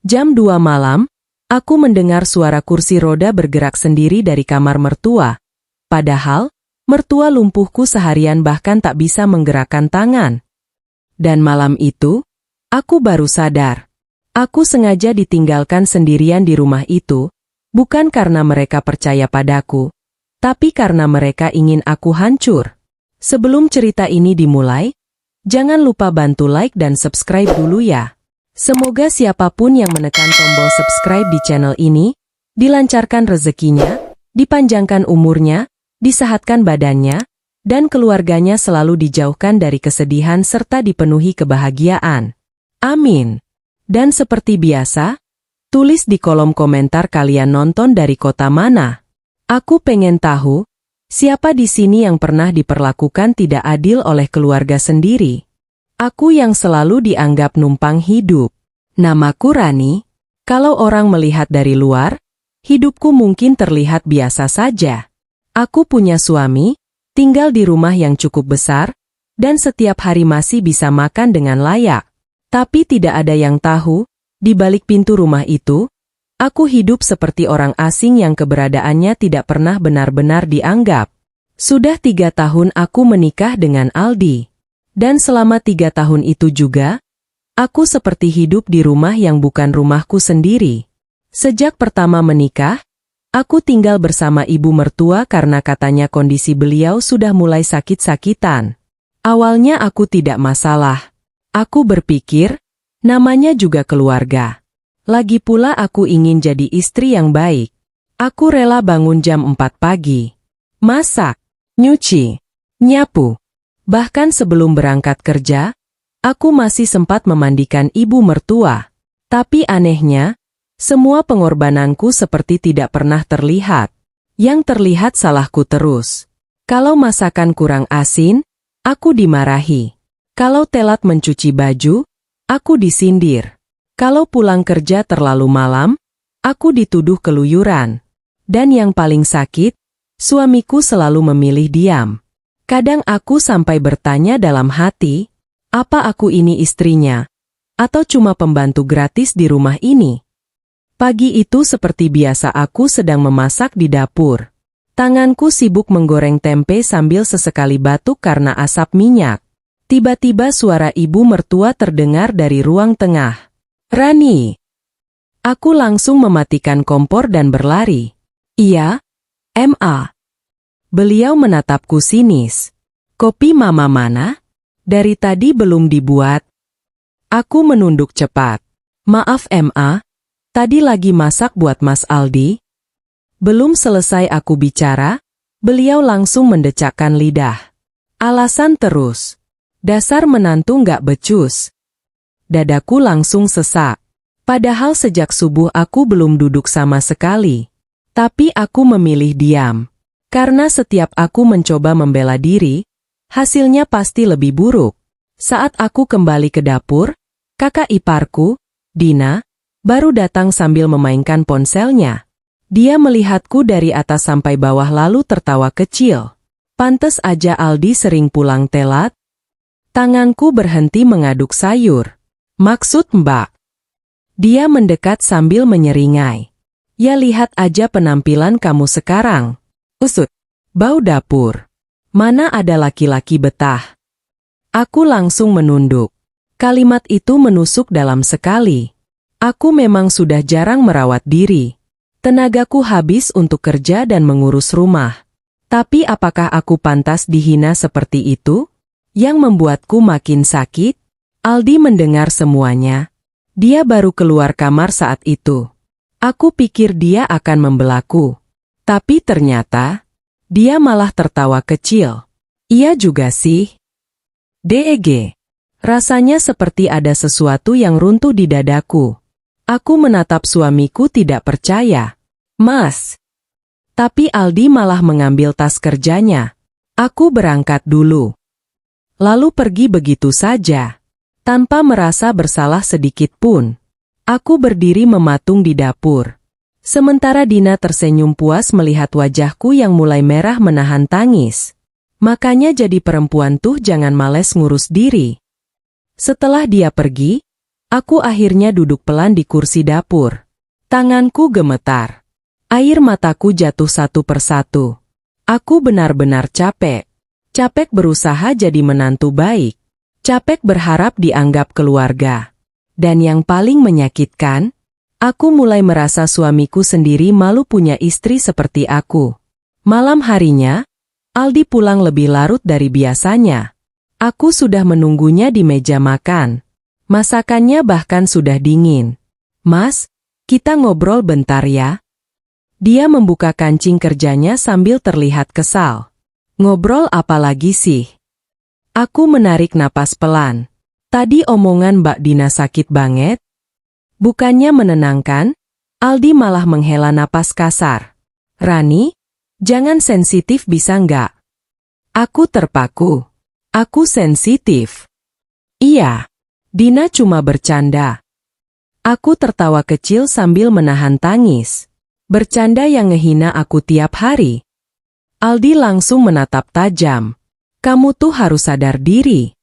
Jam 2 malam, aku mendengar suara kursi roda bergerak sendiri dari kamar mertua. Padahal, mertua lumpuhku seharian bahkan tak bisa menggerakkan tangan. Dan malam itu, aku baru sadar. Aku sengaja ditinggalkan sendirian di rumah itu, bukan karena mereka percaya padaku, tapi karena mereka ingin aku hancur. Sebelum cerita ini dimulai, jangan lupa bantu like dan subscribe dulu ya. Semoga siapapun yang menekan tombol subscribe di channel ini, dilancarkan rezekinya, dipanjangkan umurnya, disehatkan badannya, dan keluarganya selalu dijauhkan dari kesedihan serta dipenuhi kebahagiaan. Amin. Dan seperti biasa, tulis di kolom komentar kalian nonton dari kota mana. Aku pengen tahu, siapa di sini yang pernah diperlakukan tidak adil oleh keluarga sendiri? Aku yang selalu dianggap numpang hidup. Namaku Rani. Kalau orang melihat dari luar, hidupku mungkin terlihat biasa saja. Aku punya suami, tinggal di rumah yang cukup besar, dan setiap hari masih bisa makan dengan layak. Tapi tidak ada yang tahu, di balik pintu rumah itu, aku hidup seperti orang asing yang keberadaannya tidak pernah benar-benar dianggap. Sudah 3 tahun aku menikah dengan Aldi. Dan selama 3 tahun itu juga, aku seperti hidup di rumah yang bukan rumahku sendiri. Sejak pertama menikah, aku tinggal bersama ibu mertua karena katanya kondisi beliau sudah mulai sakit-sakitan. Awalnya aku tidak masalah. Aku berpikir, namanya juga keluarga. Lagi pula aku ingin jadi istri yang baik. Aku rela bangun jam 4 pagi. Masak, nyuci, nyapu. Bahkan sebelum berangkat kerja, aku masih sempat memandikan ibu mertua. Tapi anehnya, semua pengorbananku seperti tidak pernah terlihat. Yang terlihat salahku terus. Kalau masakan kurang asin, aku dimarahi. Kalau telat mencuci baju, aku disindir. Kalau pulang kerja terlalu malam, aku dituduh keluyuran. Dan yang paling sakit, suamiku selalu memilih diam. Kadang aku sampai bertanya dalam hati, apa aku ini istrinya? Atau cuma pembantu gratis di rumah ini? Pagi itu seperti biasa aku sedang memasak di dapur. Tanganku sibuk menggoreng tempe sambil sesekali batuk karena asap minyak. Tiba-tiba suara ibu mertua terdengar dari ruang tengah. Rani. Aku langsung mematikan kompor dan berlari. Iya, Ma. Beliau menatapku sinis. Kopi mama mana? Dari tadi belum dibuat. Aku menunduk cepat. Maaf Ma, tadi lagi masak buat Mas Aldi. Belum selesai aku bicara, beliau langsung mendecakkan lidah. Alasan terus. Dasar menantu nggak becus. Dadaku langsung sesak. Padahal sejak subuh aku belum duduk sama sekali. Tapi aku memilih diam. Karena setiap aku mencoba membela diri, hasilnya pasti lebih buruk. Saat aku kembali ke dapur, kakak iparku, Dina, baru datang sambil memainkan ponselnya. Dia melihatku dari atas sampai bawah lalu tertawa kecil. Pantes aja Aldi sering pulang telat. Tanganku berhenti mengaduk sayur. Maksud Mbak? Dia mendekat sambil menyeringai. Ya lihat aja penampilan kamu sekarang. Usut. Bau dapur. Mana ada laki-laki betah? Aku langsung menunduk. Kalimat itu menusuk dalam sekali. Aku memang sudah jarang merawat diri. Tenagaku habis untuk kerja dan mengurus rumah. Tapi apakah aku pantas dihina seperti itu? Yang membuatku makin sakit, Aldi mendengar semuanya. Dia baru keluar kamar saat itu. Aku pikir dia akan membelaku. Tapi ternyata, dia malah tertawa kecil. Iya juga sih. DEG. Rasanya seperti ada sesuatu yang runtuh di dadaku. Aku menatap suamiku tidak percaya. Mas. Tapi Aldi malah mengambil tas kerjanya. Aku berangkat dulu. Lalu pergi begitu saja. Tanpa merasa bersalah sedikit pun. Aku berdiri mematung di dapur. Sementara Dina tersenyum puas melihat wajahku yang mulai merah menahan tangis. Makanya jadi perempuan tuh jangan males ngurus diri. Setelah dia pergi, Aku akhirnya duduk pelan di kursi dapur. Tanganku gemetar. Air mataku jatuh satu persatu. Aku benar-benar capek. Capek berusaha jadi menantu baik. Capek berharap dianggap keluarga. Dan yang paling menyakitkan, aku mulai merasa suamiku sendiri malu punya istri seperti aku. Malam harinya, Aldi pulang lebih larut dari biasanya. Aku sudah menunggunya di meja makan. Masakannya bahkan sudah dingin. "Mas, kita ngobrol bentar ya." Dia membuka kancing kerjanya sambil terlihat kesal. "Ngobrol apa lagi sih?" Aku menarik napas pelan. "Tadi omongan Mbak Dina sakit banget." Bukannya menenangkan, Aldi malah menghela napas kasar. "Rani, jangan sensitif bisa nggak?" Aku terpaku. "Aku sensitif?" "Iya, Dina cuma bercanda." Aku tertawa kecil sambil menahan tangis. Bercanda yang ngehina aku tiap hari. Aldi langsung menatap tajam. "Kamu tuh harus sadar diri."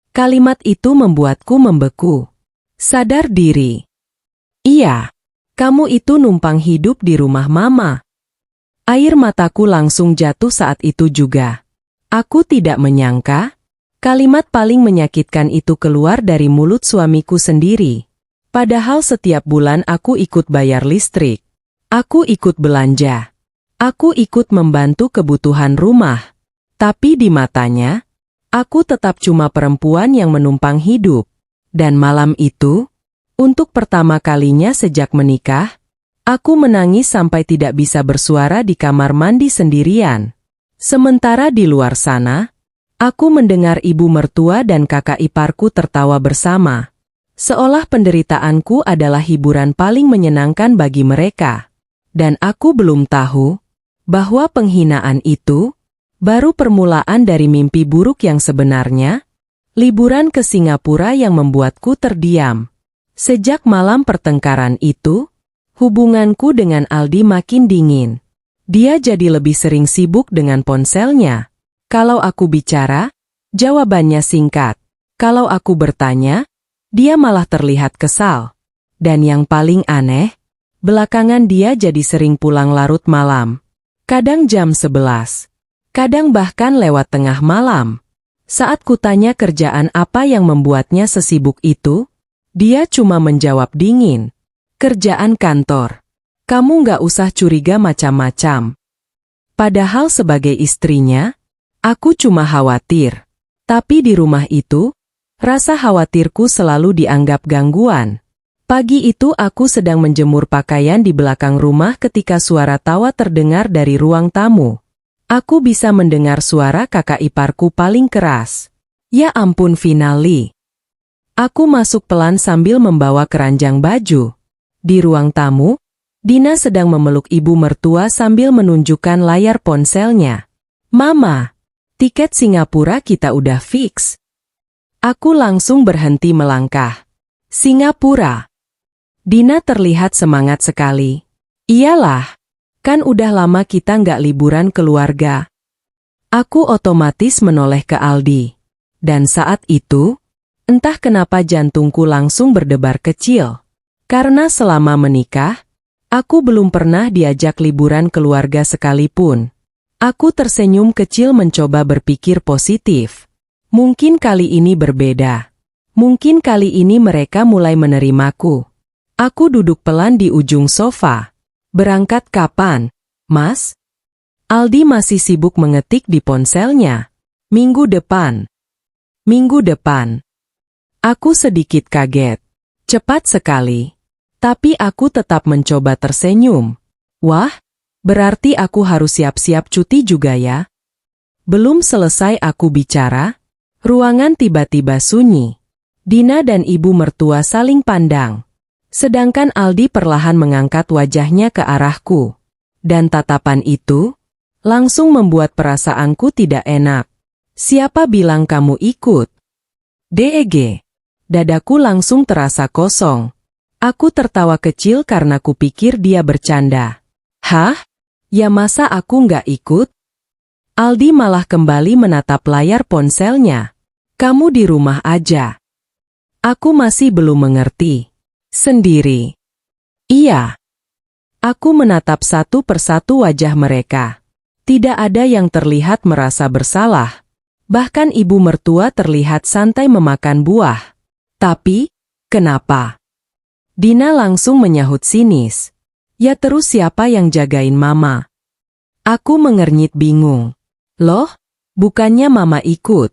Kalimat itu membuatku membeku. Sadar diri? Iya, kamu itu numpang hidup di rumah mama. Air mataku langsung jatuh saat itu juga. Aku tidak menyangka, kalimat paling menyakitkan itu keluar dari mulut suamiku sendiri. Padahal setiap bulan aku ikut bayar listrik. Aku ikut belanja. Aku ikut membantu kebutuhan rumah. Tapi di matanya, aku tetap cuma perempuan yang menumpang hidup. Dan malam itu, untuk pertama kalinya sejak menikah, aku menangis sampai tidak bisa bersuara di kamar mandi sendirian. Sementara di luar sana, aku mendengar ibu mertua dan kakak iparku tertawa bersama. Seolah penderitaanku adalah hiburan paling menyenangkan bagi mereka. Dan aku belum tahu bahwa penghinaan itu baru permulaan dari mimpi buruk yang sebenarnya, liburan ke Singapura yang membuatku terdiam. Sejak malam pertengkaran itu, hubunganku dengan Aldi makin dingin. Dia jadi lebih sering sibuk dengan ponselnya. Kalau aku bicara, jawabannya singkat. Kalau aku bertanya, dia malah terlihat kesal. Dan yang paling aneh, belakangan dia jadi sering pulang larut malam. Kadang jam 11. Kadang bahkan lewat tengah malam. Saat kutanya kerjaan apa yang membuatnya sesibuk itu, dia cuma menjawab dingin. "Kerjaan kantor. Kamu nggak usah curiga macam-macam." Padahal sebagai istrinya, aku cuma khawatir. Tapi di rumah itu, rasa khawatirku selalu dianggap gangguan. Pagi itu aku sedang menjemur pakaian di belakang rumah ketika suara tawa terdengar dari ruang tamu. Aku bisa mendengar suara kakak iparku paling keras. "Ya ampun Finali." Aku masuk pelan sambil membawa keranjang baju. Di ruang tamu, Dina sedang memeluk ibu mertua sambil menunjukkan layar ponselnya. "Mama, tiket Singapura kita udah fix." Aku langsung berhenti melangkah. "Singapura?" Dina terlihat semangat sekali. "Iyalah. Kan udah lama kita nggak liburan keluarga." Aku otomatis menoleh ke Aldi. Dan saat itu, entah kenapa jantungku langsung berdebar kecil. Karena selama menikah, aku belum pernah diajak liburan keluarga sekalipun. Aku tersenyum kecil mencoba berpikir positif. Mungkin kali ini berbeda. Mungkin kali ini mereka mulai menerimaku. Aku duduk pelan di ujung sofa. "Berangkat kapan, Mas?" Aldi masih sibuk mengetik di ponselnya. "Minggu depan." "Minggu depan." Aku sedikit kaget. Cepat sekali. Tapi aku tetap mencoba tersenyum. "Wah, berarti aku harus siap-siap cuti juga ya?" Belum selesai aku bicara, ruangan tiba-tiba sunyi. Dina dan ibu mertua saling pandang. Sedangkan Aldi perlahan mengangkat wajahnya ke arahku. Dan tatapan itu langsung membuat perasaanku tidak enak. "Siapa bilang kamu ikut?" "DEG." Dadaku langsung terasa kosong. Aku tertawa kecil karena kupikir dia bercanda. "Hah? Ya masa aku nggak ikut?" Aldi malah kembali menatap layar ponselnya. "Kamu di rumah aja." Aku masih belum mengerti. Sendiri. Iya. Aku menatap satu persatu wajah mereka. Tidak ada yang terlihat merasa bersalah. Bahkan ibu mertua terlihat santai memakan buah. Tapi, kenapa? Dina langsung menyahut sinis. Ya terus siapa yang jagain mama? Aku mengernyit bingung. Loh, bukannya mama ikut?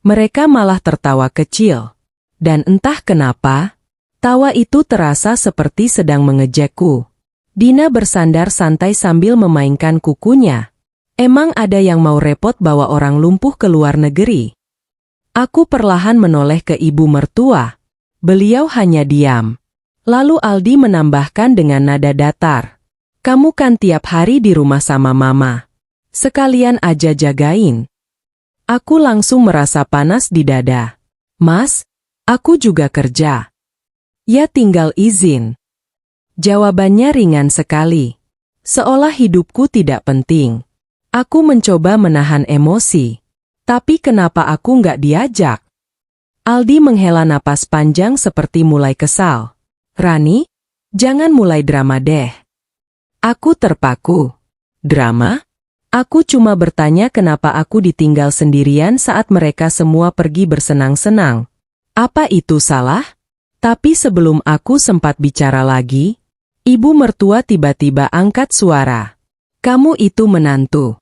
Mereka malah tertawa kecil. Dan entah kenapa, tawa itu terasa seperti sedang mengejekku. Dina bersandar santai sambil memainkan kukunya. Emang ada yang mau repot bawa orang lumpuh ke luar negeri? Aku perlahan menoleh ke ibu mertua. Beliau hanya diam. Lalu Aldi menambahkan dengan nada datar. Kamu kan tiap hari di rumah sama mama. Sekalian aja jagain. Aku langsung merasa panas di dada. Mas, aku juga kerja. Ya tinggal izin. Jawabannya ringan sekali. Seolah hidupku tidak penting. Aku mencoba menahan emosi. Tapi kenapa aku nggak diajak? Aldi menghela napas panjang seperti mulai kesal. Rani, jangan mulai drama deh. Aku terpaku. Drama? Aku cuma bertanya kenapa aku ditinggal sendirian saat mereka semua pergi bersenang-senang. Apa itu salah? Tapi sebelum aku sempat bicara lagi, ibu mertua tiba-tiba angkat suara. Kamu itu menantu.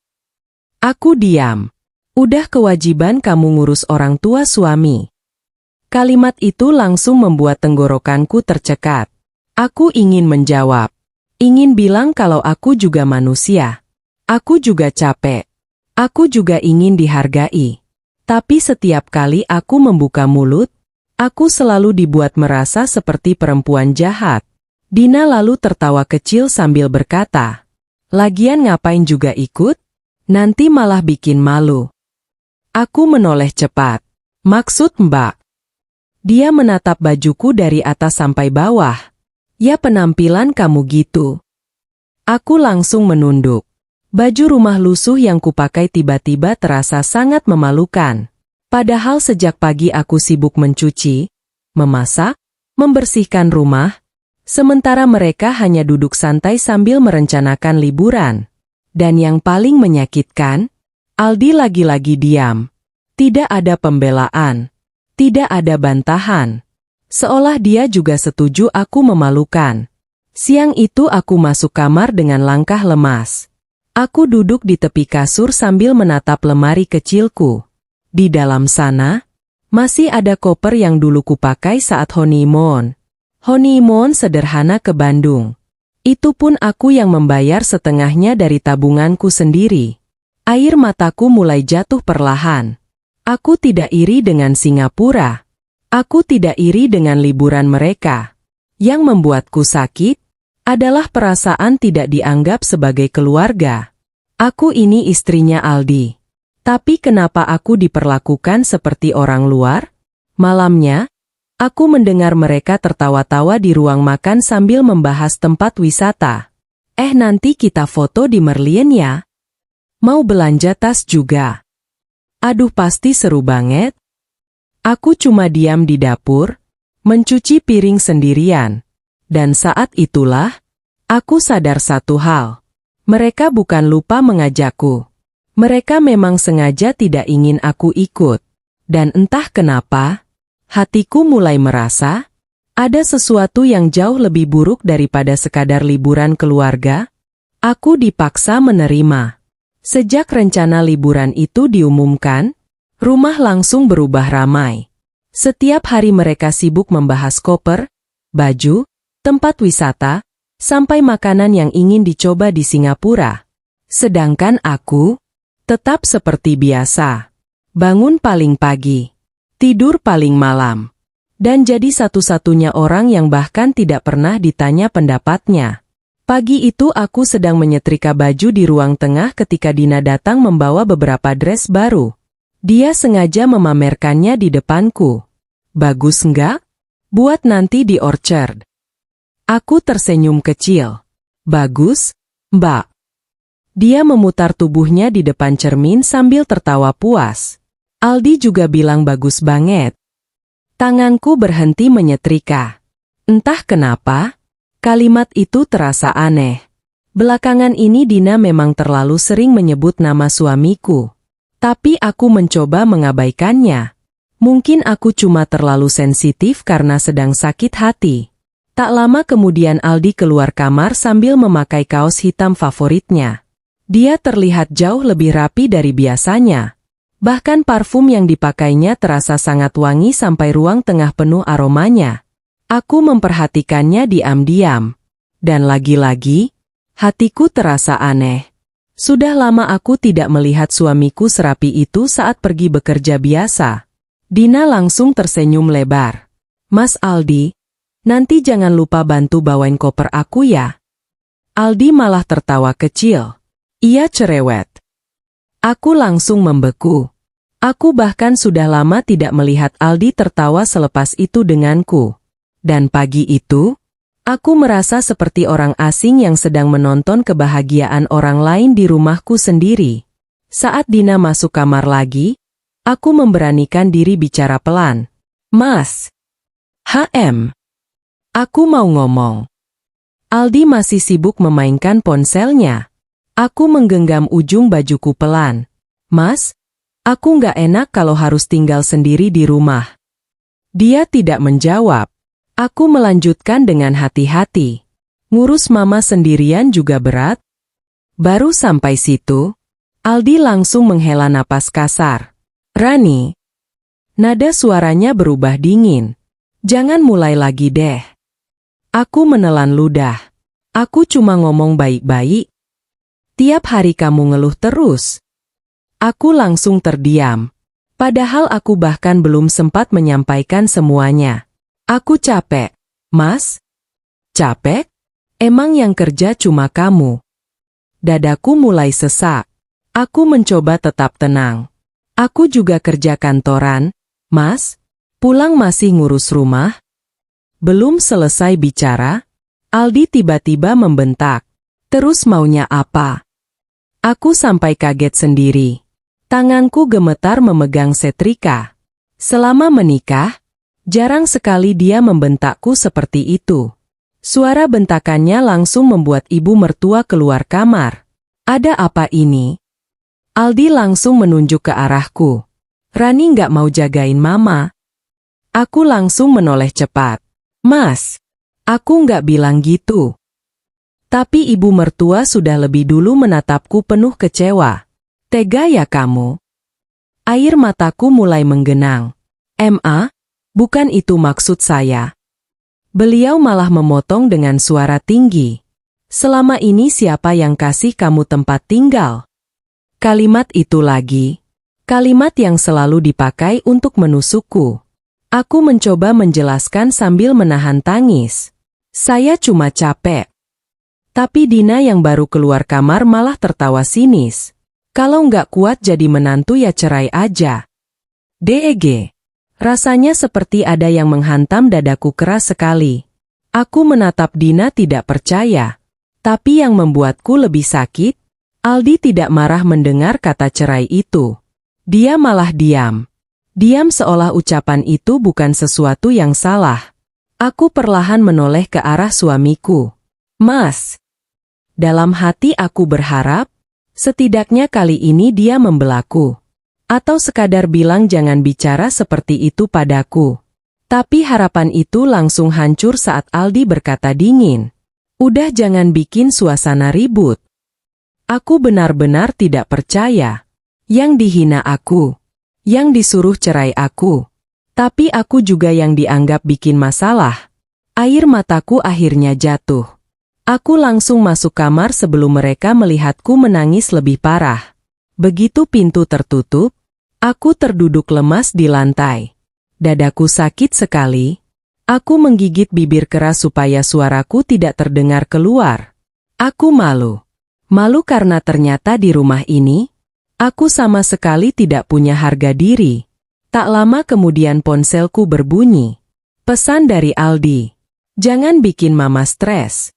Aku diam. Udah kewajiban kamu ngurus orang tua suami. Kalimat itu langsung membuat tenggorokanku tercekat. Aku ingin menjawab. Ingin bilang kalau aku juga manusia. Aku juga capek. Aku juga ingin dihargai. Tapi setiap kali aku membuka mulut, aku selalu dibuat merasa seperti perempuan jahat. Dina lalu tertawa kecil sambil berkata, lagian ngapain juga ikut? Nanti malah bikin malu. Aku menoleh cepat. Maksud Mbak? Dia menatap bajuku dari atas sampai bawah. Ya penampilan kamu gitu. Aku langsung menunduk. Baju rumah lusuh yang kupakai tiba-tiba terasa sangat memalukan. Padahal sejak pagi aku sibuk mencuci, memasak, membersihkan rumah, sementara mereka hanya duduk santai sambil merencanakan liburan. Dan yang paling menyakitkan, Aldi lagi-lagi diam. Tidak ada pembelaan. Tidak ada bantahan. Seolah dia juga setuju aku memalukan. Siang itu aku masuk kamar dengan langkah lemas. Aku duduk di tepi kasur sambil menatap lemari kecilku. Di dalam sana, masih ada koper yang dulu kupakai saat honeymoon. Honeymoon sederhana ke Bandung. Itu pun aku yang membayar setengahnya dari tabunganku sendiri. Air mataku mulai jatuh perlahan. Aku tidak iri dengan Singapura. Aku tidak iri dengan liburan mereka. Yang membuatku sakit adalah perasaan tidak dianggap sebagai keluarga. Aku ini istrinya Aldi. Tapi kenapa aku diperlakukan seperti orang luar? Malamnya, aku mendengar mereka tertawa-tawa di ruang makan sambil membahas tempat wisata. Nanti kita foto di Merlion ya. Mau belanja tas juga. Aduh pasti seru banget. Aku cuma diam di dapur, mencuci piring sendirian. Dan saat itulah, aku sadar satu hal. Mereka bukan lupa mengajakku. Mereka memang sengaja tidak ingin aku ikut. Dan entah kenapa, hatiku mulai merasa, ada sesuatu yang jauh lebih buruk daripada sekadar liburan keluarga. Aku dipaksa menerima. Sejak rencana liburan itu diumumkan, rumah langsung berubah ramai. Setiap hari mereka sibuk membahas koper, baju, tempat wisata, sampai makanan yang ingin dicoba di Singapura. Sedangkan aku, tetap seperti biasa. Bangun paling pagi, tidur paling malam, dan jadi satu-satunya orang yang bahkan tidak pernah ditanya pendapatnya. Pagi itu aku sedang menyetrika baju di ruang tengah ketika Dina datang membawa beberapa dress baru. Dia sengaja memamerkannya di depanku. Bagus nggak? Buat nanti di orchard. Aku tersenyum kecil. Bagus, Mbak. Dia memutar tubuhnya di depan cermin sambil tertawa puas. Aldi juga bilang bagus banget. Tanganku berhenti menyetrika. Entah kenapa, kalimat itu terasa aneh. Belakangan ini Dina memang terlalu sering menyebut nama suamiku. Tapi aku mencoba mengabaikannya. Mungkin aku cuma terlalu sensitif karena sedang sakit hati. Tak lama kemudian Aldi keluar kamar sambil memakai kaos hitam favoritnya. Dia terlihat jauh lebih rapi dari biasanya. Bahkan parfum yang dipakainya terasa sangat wangi sampai ruang tengah penuh aromanya. Aku memperhatikannya diam-diam. Dan lagi-lagi, hatiku terasa aneh. Sudah lama aku tidak melihat suamiku serapi itu saat pergi bekerja biasa. Dina langsung tersenyum lebar. Mas Aldi, nanti jangan lupa bantu bawain koper aku ya. Aldi malah tertawa kecil. Ia cerewet. Aku langsung membeku. Aku bahkan sudah lama tidak melihat Aldi tertawa selepas itu denganku. Dan pagi itu, aku merasa seperti orang asing yang sedang menonton kebahagiaan orang lain di rumahku sendiri. Saat Dina masuk kamar lagi, aku memberanikan diri bicara pelan. Mas. Aku mau ngomong. Aldi masih sibuk memainkan ponselnya. Aku menggenggam ujung bajuku pelan. Mas, aku nggak enak kalau harus tinggal sendiri di rumah. Dia tidak menjawab. Aku melanjutkan dengan hati-hati. Ngurus mama sendirian juga berat. Baru sampai situ, Aldi langsung menghela napas kasar. Rani. Nada suaranya berubah dingin. Jangan mulai lagi deh. Aku menelan ludah. Aku cuma ngomong baik-baik. Tiap hari kamu ngeluh terus. Aku langsung terdiam. Padahal aku bahkan belum sempat menyampaikan semuanya. Aku capek. Mas? Capek? Emang yang kerja cuma kamu? Dadaku mulai sesak. Aku mencoba tetap tenang. Aku juga kerja kantoran. Mas? Pulang masih ngurus rumah? Belum selesai bicara, Aldi tiba-tiba membentak. Terus maunya apa? Aku sampai kaget sendiri. Tanganku gemetar memegang setrika. Selama menikah, jarang sekali dia membentakku seperti itu. Suara bentakannya langsung membuat ibu mertua keluar kamar. Ada apa ini? Aldi langsung menunjuk ke arahku. Rani nggak mau jagain mama. Aku langsung menoleh cepat. Mas, aku nggak bilang gitu. Tapi ibu mertua sudah lebih dulu menatapku penuh kecewa. Tega ya kamu? Air mataku mulai menggenang. Bukan itu maksud saya. Beliau malah memotong dengan suara tinggi. Selama ini siapa yang kasih kamu tempat tinggal? Kalimat itu lagi. Kalimat yang selalu dipakai untuk menusukku. Aku mencoba menjelaskan sambil menahan tangis. Saya cuma capek. Tapi Dina yang baru keluar kamar malah tertawa sinis. Kalau nggak kuat jadi menantu ya cerai aja. DEG. Rasanya seperti ada yang menghantam dadaku keras sekali. Aku menatap Dina tidak percaya. Tapi yang membuatku lebih sakit, Aldi tidak marah mendengar kata cerai itu. Dia malah diam. Diam seolah ucapan itu bukan sesuatu yang salah. Aku perlahan menoleh ke arah suamiku. Mas. Dalam hati aku berharap, setidaknya kali ini dia membelaku. Atau sekadar bilang jangan bicara seperti itu padaku. Tapi harapan itu langsung hancur saat Aldi berkata dingin. Udah jangan bikin suasana ribut. Aku benar-benar tidak percaya. Yang dihina aku. Yang disuruh cerai aku. Tapi aku juga yang dianggap bikin masalah. Air mataku akhirnya jatuh. Aku langsung masuk kamar sebelum mereka melihatku menangis lebih parah. Begitu pintu tertutup, aku terduduk lemas di lantai. Dadaku sakit sekali. Aku menggigit bibir keras supaya suaraku tidak terdengar keluar. Aku malu. Malu karena ternyata di rumah ini, aku sama sekali tidak punya harga diri. Tak lama kemudian ponselku berbunyi. Pesan dari Aldi. Jangan bikin mama stres.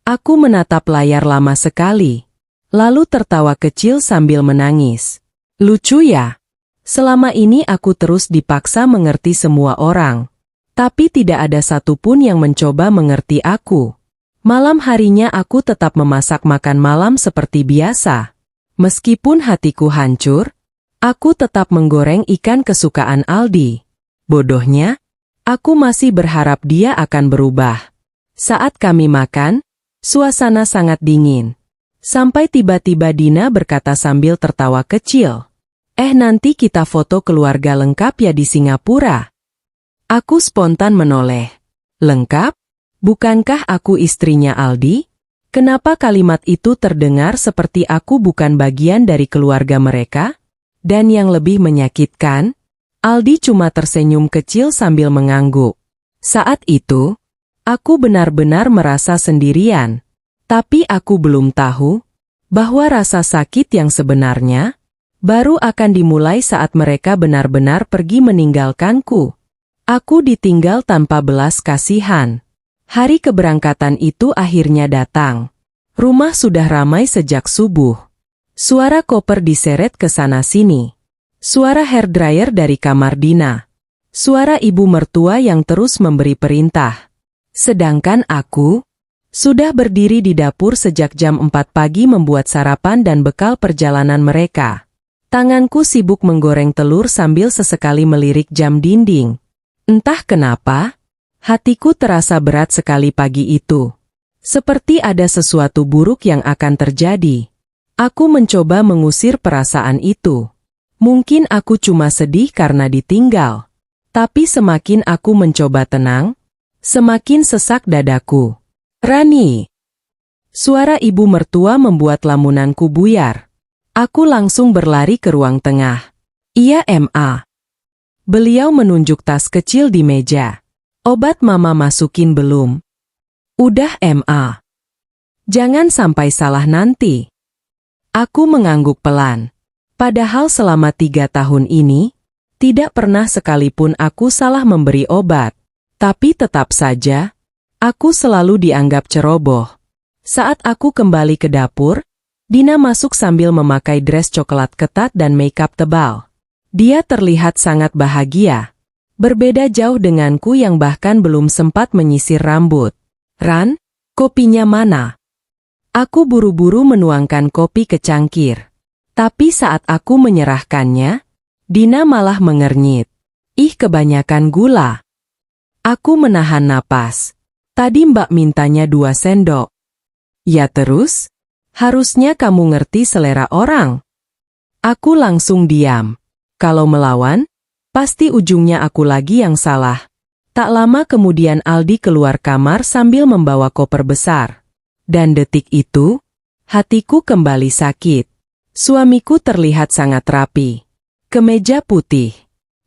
Aku menatap layar lama sekali. Lalu tertawa kecil sambil menangis. Lucu ya? Selama ini aku terus dipaksa mengerti semua orang. Tapi tidak ada satupun yang mencoba mengerti aku. Malam harinya aku tetap memasak makan malam seperti biasa. Meskipun hatiku hancur, aku tetap menggoreng ikan kesukaan Aldi. Bodohnya, aku masih berharap dia akan berubah. Saat kami makan, suasana sangat dingin. Sampai tiba-tiba Dina berkata sambil tertawa kecil, nanti kita foto keluarga lengkap ya di Singapura." Aku spontan menoleh. "Lengkap? Bukankah aku istrinya Aldi?" Kenapa kalimat itu terdengar seperti aku bukan bagian dari keluarga mereka? Dan yang lebih menyakitkan, Aldi cuma tersenyum kecil sambil mengangguk. Saat itu, aku benar-benar merasa sendirian. Tapi aku belum tahu bahwa rasa sakit yang sebenarnya baru akan dimulai saat mereka benar-benar pergi meninggalkanku. Aku ditinggal tanpa belas kasihan. Hari keberangkatan itu akhirnya datang. Rumah sudah ramai sejak subuh. Suara koper diseret ke sana-sini. Suara hairdryer dari kamar Dina. Suara ibu mertua yang terus memberi perintah. Sedangkan aku sudah berdiri di dapur sejak jam 4 pagi membuat sarapan dan bekal perjalanan mereka. Tanganku sibuk menggoreng telur sambil sesekali melirik jam dinding. Entah kenapa, hatiku terasa berat sekali pagi itu. Seperti ada sesuatu buruk yang akan terjadi. Aku mencoba mengusir perasaan itu. Mungkin aku cuma sedih karena ditinggal. Tapi semakin aku mencoba tenang, semakin sesak dadaku. "Rani!" Suara ibu mertua membuat lamunanku buyar. Aku langsung berlari ke ruang tengah. "Iya, Ma." Beliau menunjuk tas kecil di meja. "Obat mama masukin belum?" "Udah, Ma." "Jangan sampai salah nanti." Aku mengangguk pelan. Padahal selama 3 tahun ini, tidak pernah sekalipun aku salah memberi obat. Tapi tetap saja, aku selalu dianggap ceroboh. Saat aku kembali ke dapur, Dina masuk sambil memakai dress coklat ketat dan makeup tebal. Dia terlihat sangat bahagia. Berbeda jauh denganku yang bahkan belum sempat menyisir rambut. "Ran, kopinya mana?" Aku buru-buru menuangkan kopi ke cangkir. Tapi saat aku menyerahkannya, Dina malah mengernyit. "Ih, kebanyakan gula." Aku menahan napas. "Tadi Mbak mintanya 2 sendok. Ya terus? Harusnya kamu ngerti selera orang." Aku langsung diam. Kalau melawan, pasti ujungnya aku lagi yang salah. Tak lama kemudian Aldi keluar kamar sambil membawa koper besar. Dan detik itu, hatiku kembali sakit. Suamiku terlihat sangat rapi. Kemeja putih.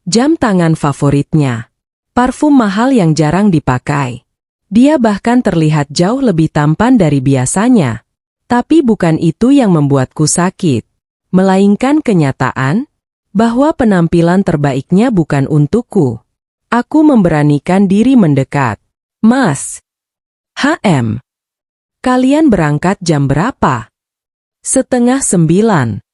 Jam tangan favoritnya. Parfum mahal yang jarang dipakai. Dia bahkan terlihat jauh lebih tampan dari biasanya. Tapi bukan itu yang membuatku sakit. Melainkan kenyataan bahwa penampilan terbaiknya bukan untukku. Aku memberanikan diri mendekat. "Mas, kalian berangkat jam berapa?" "7:30.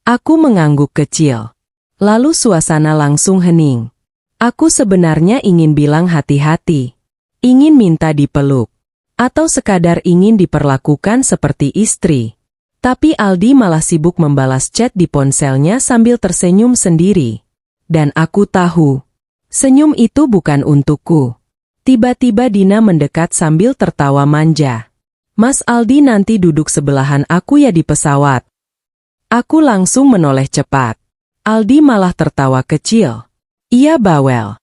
Aku mengangguk kecil. Lalu suasana langsung hening. Aku sebenarnya ingin bilang hati-hati. Ingin minta dipeluk. Atau sekadar ingin diperlakukan seperti istri. Tapi Aldi malah sibuk membalas chat di ponselnya sambil tersenyum sendiri. Dan aku tahu, senyum itu bukan untukku. Tiba-tiba Dina mendekat sambil tertawa manja. "Mas Aldi nanti duduk sebelahan aku ya di pesawat." Aku langsung menoleh cepat. Aldi malah tertawa kecil. "Iya bawel."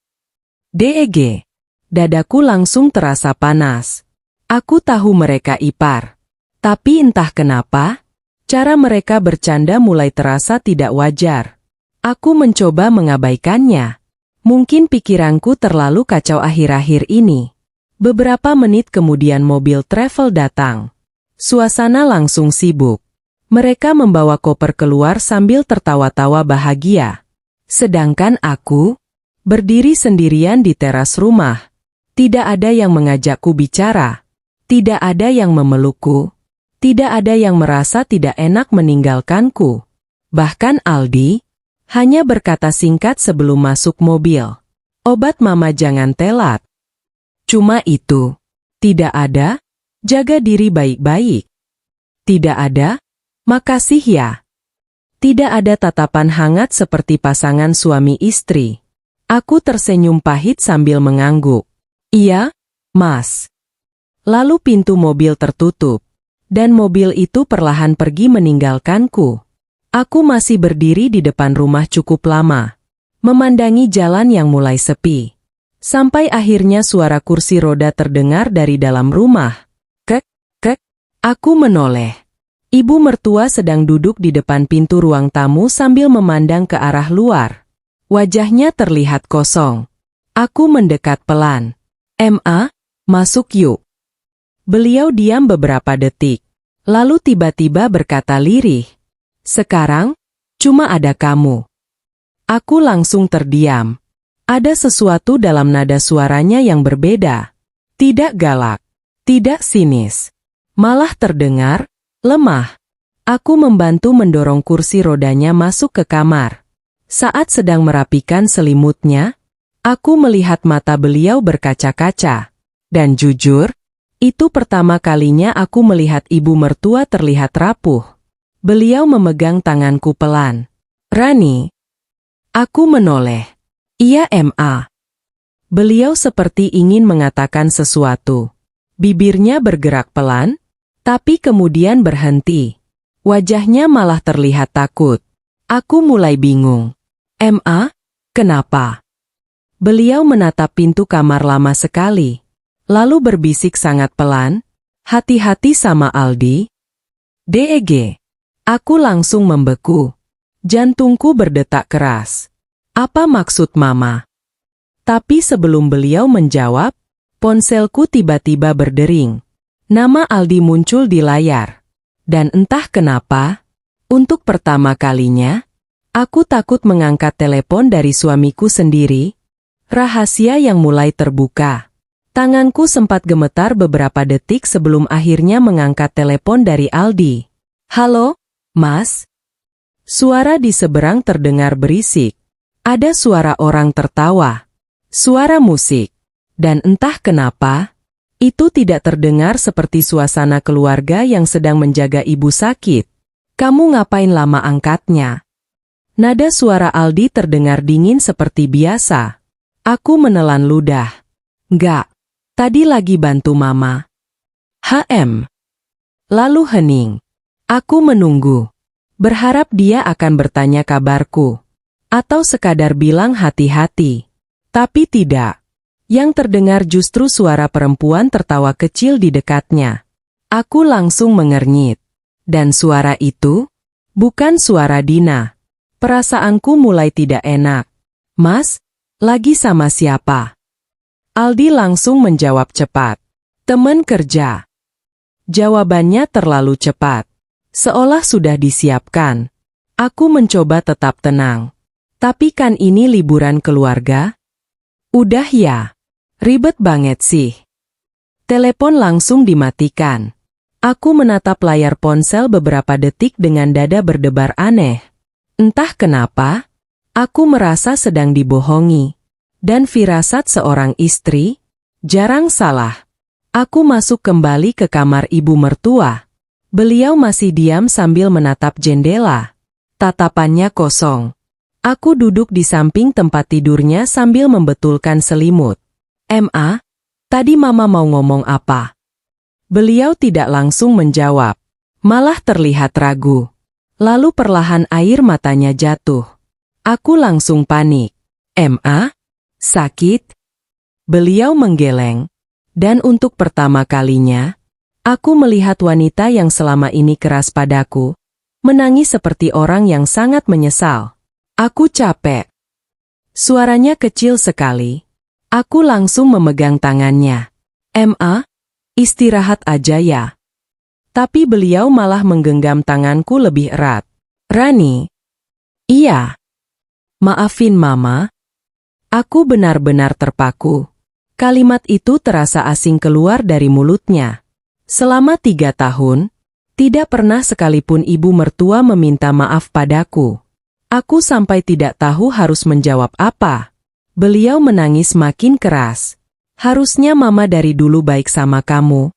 "DEG." Dadaku langsung terasa panas. Aku tahu mereka ipar. Tapi entah kenapa, cara mereka bercanda mulai terasa tidak wajar. Aku mencoba mengabaikannya. Mungkin pikiranku terlalu kacau akhir-akhir ini. Beberapa menit kemudian mobil travel datang. Suasana langsung sibuk. Mereka membawa koper keluar sambil tertawa-tawa bahagia. Sedangkan aku berdiri sendirian di teras rumah. Tidak ada yang mengajakku bicara. Tidak ada yang memelukku. Tidak ada yang merasa tidak enak meninggalkanku. Bahkan Aldi Hanya berkata singkat sebelum masuk mobil. Obat mama jangan telat. Cuma itu. Tidak ada? Jaga diri baik-baik. Tidak ada? Makasih ya. Tidak ada tatapan hangat seperti pasangan suami istri. Aku tersenyum pahit sambil mengangguk. Iya, Mas. Lalu pintu mobil tertutup. Dan mobil itu perlahan pergi meninggalkanku. Aku masih berdiri di depan rumah cukup lama, memandangi jalan yang mulai sepi. Sampai akhirnya suara kursi roda terdengar dari dalam rumah. Kek, kek, aku menoleh. Ibu mertua sedang duduk di depan pintu ruang tamu sambil memandang ke arah luar. Wajahnya terlihat kosong. Aku mendekat pelan. "Ma, masuk yuk." Beliau diam beberapa detik. Lalu tiba-tiba berkata lirih, "Sekarang, cuma ada kamu." Aku langsung terdiam. Ada sesuatu dalam nada suaranya yang berbeda. Tidak galak, tidak sinis. Malah terdengar lemah. Aku membantu mendorong kursi rodanya masuk ke kamar. Saat sedang merapikan selimutnya, aku melihat mata beliau berkaca-kaca. Dan jujur, itu pertama kalinya aku melihat ibu mertua terlihat rapuh. Beliau memegang tanganku pelan. "Rani." Aku menoleh. "Iya, Ma." Beliau seperti ingin mengatakan sesuatu. Bibirnya bergerak pelan, tapi kemudian berhenti. Wajahnya malah terlihat takut. Aku mulai bingung. "Ma, kenapa?" Beliau menatap pintu kamar lama sekali. Lalu berbisik sangat pelan, "Hati-hati sama Aldi." "Deg." Aku langsung membeku. Jantungku berdetak keras. Apa maksud mama? Tapi sebelum beliau menjawab, ponselku tiba-tiba berdering. Nama Aldi muncul di layar. Dan entah kenapa, untuk pertama kalinya, aku takut mengangkat telepon dari suamiku sendiri. Rahasia yang mulai terbuka. Tanganku sempat gemetar beberapa detik sebelum akhirnya mengangkat telepon dari Aldi. "Halo, Mas?" Suara di seberang terdengar berisik. Ada suara orang tertawa. Suara musik. Dan entah kenapa, itu tidak terdengar seperti suasana keluarga yang sedang menjaga ibu sakit. "Kamu ngapain lama angkatnya?" Nada suara Aldi terdengar dingin seperti biasa. Aku menelan ludah. "Nggak. Tadi lagi bantu mama." Lalu hening. Aku menunggu. Berharap dia akan bertanya kabarku. Atau sekadar bilang hati-hati. Tapi tidak. Yang terdengar justru suara perempuan tertawa kecil di dekatnya. Aku langsung mengernyit. Dan suara itu bukan suara Dina. Perasaanku mulai tidak enak. "Mas, lagi sama siapa?" Aldi langsung menjawab cepat. "Teman kerja." Jawabannya terlalu cepat. Seolah sudah disiapkan. Aku mencoba tetap tenang. Tapi kan ini liburan keluarga? Udah ya. Ribet banget sih. Telepon langsung dimatikan. Aku menatap layar ponsel beberapa detik dengan dada berdebar aneh. Entah kenapa, aku merasa sedang dibohongi. Dan firasat seorang istri jarang salah. Aku masuk kembali ke kamar ibu mertua. Beliau masih diam sambil menatap jendela. Tatapannya kosong. Aku duduk di samping tempat tidurnya sambil membetulkan selimut. "Ma, tadi mama mau ngomong apa?" Beliau tidak langsung menjawab. Malah terlihat ragu. Lalu perlahan air matanya jatuh. Aku langsung panik. "Ma? Sakit?" Beliau menggeleng. Dan untuk pertama kalinya, aku melihat wanita yang selama ini keras padaku, menangis seperti orang yang sangat menyesal. "Aku capek." Suaranya kecil sekali. Aku langsung memegang tangannya. "Ma, istirahat aja ya." Tapi beliau malah menggenggam tanganku lebih erat. "Rani." "Iya." "Maafin mama." Aku benar-benar terpaku. Kalimat itu terasa asing keluar dari mulutnya. Selama 3 tahun, tidak pernah sekalipun ibu mertua meminta maaf padaku. Aku sampai tidak tahu harus menjawab apa. Beliau menangis makin keras. Harusnya mama dari dulu baik sama kamu.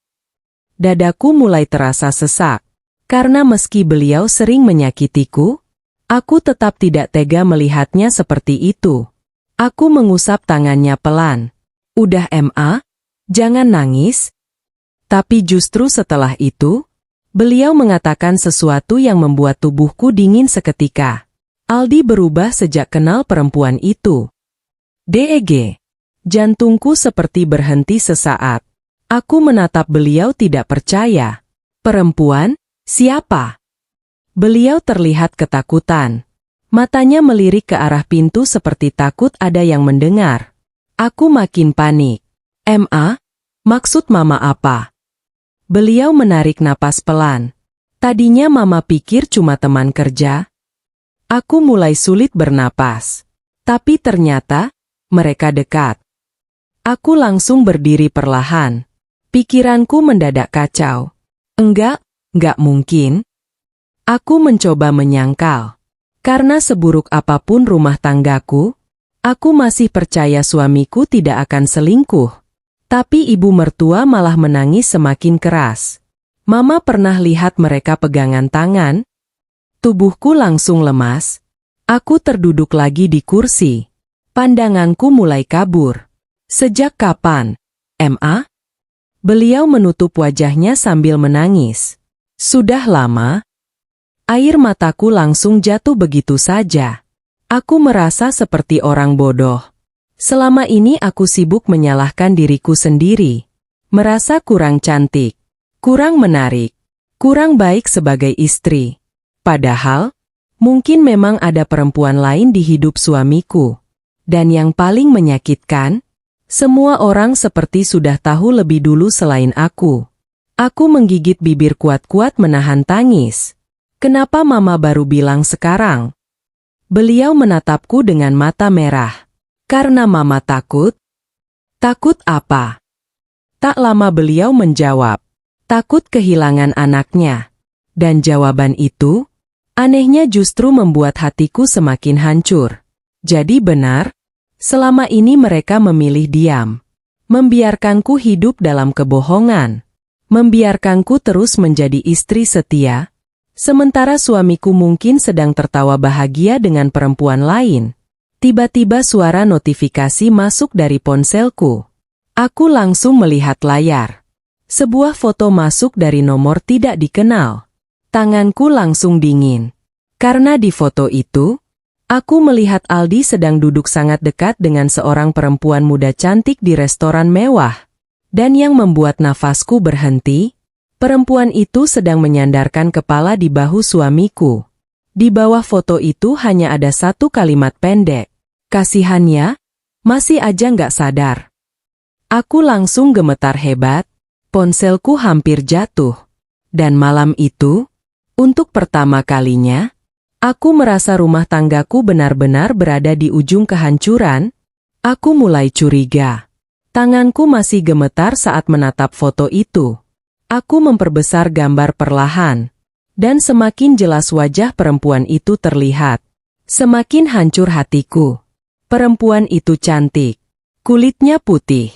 Dadaku mulai terasa sesak. Karena meski beliau sering menyakitiku, aku tetap tidak tega melihatnya seperti itu. Aku mengusap tangannya pelan. Udah Ma, jangan nangis. Tapi justru setelah itu, beliau mengatakan sesuatu yang membuat tubuhku dingin seketika. Aldi berubah sejak kenal perempuan itu. DEG. Jantungku seperti berhenti sesaat. Aku menatap beliau tidak percaya. Perempuan? Siapa? Beliau terlihat ketakutan. Matanya melirik ke arah pintu seperti takut ada yang mendengar. Aku makin panik. Ma, maksud mama apa? Beliau menarik napas pelan. Tadinya mama pikir cuma teman kerja. Aku mulai sulit bernapas. Tapi ternyata, mereka dekat. Aku langsung berdiri perlahan. Pikiranku mendadak kacau. Enggak mungkin. Aku mencoba menyangkal. Karena seburuk apapun rumah tanggaku, aku masih percaya suamiku tidak akan selingkuh. Tapi ibu mertua malah menangis semakin keras. Mama pernah lihat mereka pegangan tangan? Tubuhku langsung lemas. Aku terduduk lagi di kursi. Pandanganku mulai kabur. Sejak kapan? Ma? Beliau menutup wajahnya sambil menangis. Sudah lama? Air mataku langsung jatuh begitu saja. Aku merasa seperti orang bodoh. Selama ini aku sibuk menyalahkan diriku sendiri. Merasa kurang cantik, kurang menarik, kurang baik sebagai istri. Padahal, mungkin memang ada perempuan lain di hidup suamiku. Dan yang paling menyakitkan, semua orang seperti sudah tahu lebih dulu selain aku. Aku menggigit bibir kuat-kuat menahan tangis. Kenapa mama baru bilang sekarang? Beliau menatapku dengan mata merah. Karena mama takut? Takut apa? Tak lama beliau menjawab. Takut kehilangan anaknya. Dan jawaban itu, anehnya justru membuat hatiku semakin hancur. Jadi benar, selama ini mereka memilih diam. Membiarkanku hidup dalam kebohongan. Membiarkanku terus menjadi istri setia. Sementara suamiku mungkin sedang tertawa bahagia dengan perempuan lain. Tiba-tiba suara notifikasi masuk dari ponselku. Aku langsung melihat layar. Sebuah foto masuk dari nomor tidak dikenal. Tanganku langsung dingin. Karena di foto itu, aku melihat Aldi sedang duduk sangat dekat dengan seorang perempuan muda cantik di restoran mewah. Dan yang membuat nafasku berhenti, perempuan itu sedang menyandarkan kepala di bahu suamiku. Di bawah foto itu hanya ada satu kalimat pendek. Kasihannya, masih aja nggak sadar. Aku langsung gemetar hebat, ponselku hampir jatuh. Dan malam itu, untuk pertama kalinya, aku merasa rumah tanggaku benar-benar berada di ujung kehancuran. Aku mulai curiga. Tanganku masih gemetar saat menatap foto itu. Aku memperbesar gambar perlahan. Dan semakin jelas wajah perempuan itu terlihat. Semakin hancur hatiku. Perempuan itu cantik. Kulitnya putih.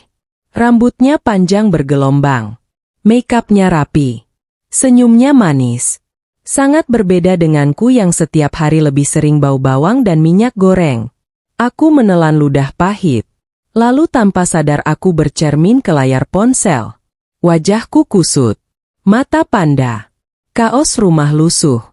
Rambutnya panjang bergelombang. Make-upnya rapi. Senyumnya manis. Sangat berbeda denganku yang setiap hari lebih sering bau bawang dan minyak goreng. Aku menelan ludah pahit. Lalu tanpa sadar aku bercermin ke layar ponsel. Wajahku kusut. Mata panda. Kaos rumah lusuh.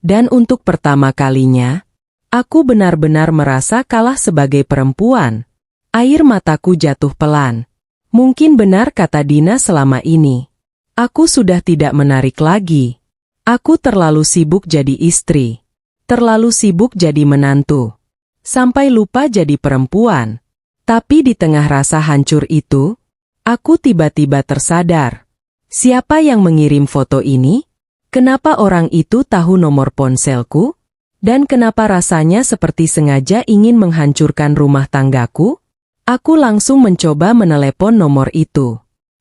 Dan untuk pertama kalinya, aku benar-benar merasa kalah sebagai perempuan. Air mataku jatuh pelan. Mungkin benar kata Dina selama ini. Aku sudah tidak menarik lagi. Aku terlalu sibuk jadi istri. Terlalu sibuk jadi menantu. Sampai lupa jadi perempuan. Tapi di tengah rasa hancur itu, aku tiba-tiba tersadar. Siapa yang mengirim foto ini? Kenapa orang itu tahu nomor ponselku? Dan kenapa rasanya seperti sengaja ingin menghancurkan rumah tanggaku? Aku langsung mencoba menelepon nomor itu.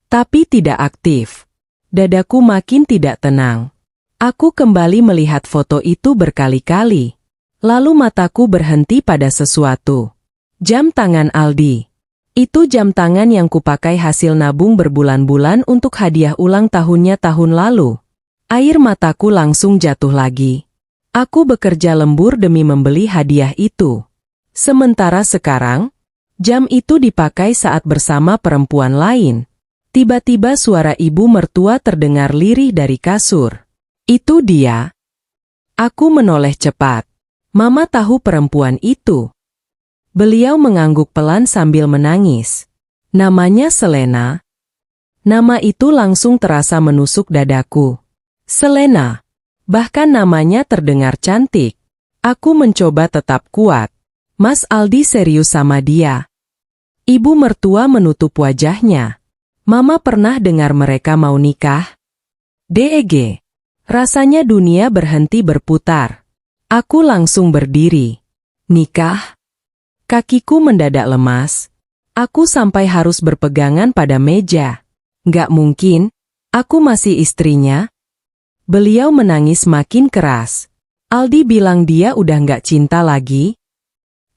Tapi tidak aktif. Dadaku makin tidak tenang. Aku kembali melihat foto itu berkali-kali. Lalu mataku berhenti pada sesuatu. Jam tangan Aldi. Itu jam tangan yang kupakai hasil nabung berbulan-bulan untuk hadiah ulang tahunnya tahun lalu. Air mataku langsung jatuh lagi. Aku bekerja lembur demi membeli hadiah itu. Sementara sekarang, jam itu dipakai saat bersama perempuan lain. Tiba-tiba suara ibu mertua terdengar lirih dari kasur. Itu dia. Aku menoleh cepat. Mama tahu perempuan itu. Beliau mengangguk pelan sambil menangis. Namanya Selena. Nama itu langsung terasa menusuk dadaku. Selena. Bahkan namanya terdengar cantik. Aku mencoba tetap kuat. Mas Aldi serius sama dia. Ibu mertua menutup wajahnya. Mama pernah dengar mereka mau nikah? DEG. Rasanya dunia berhenti berputar. Aku langsung berdiri. Nikah? Kakiku mendadak lemas. Aku sampai harus berpegangan pada meja. Nggak mungkin, aku masih istrinya. Beliau menangis makin keras. Aldi bilang dia udah nggak cinta lagi.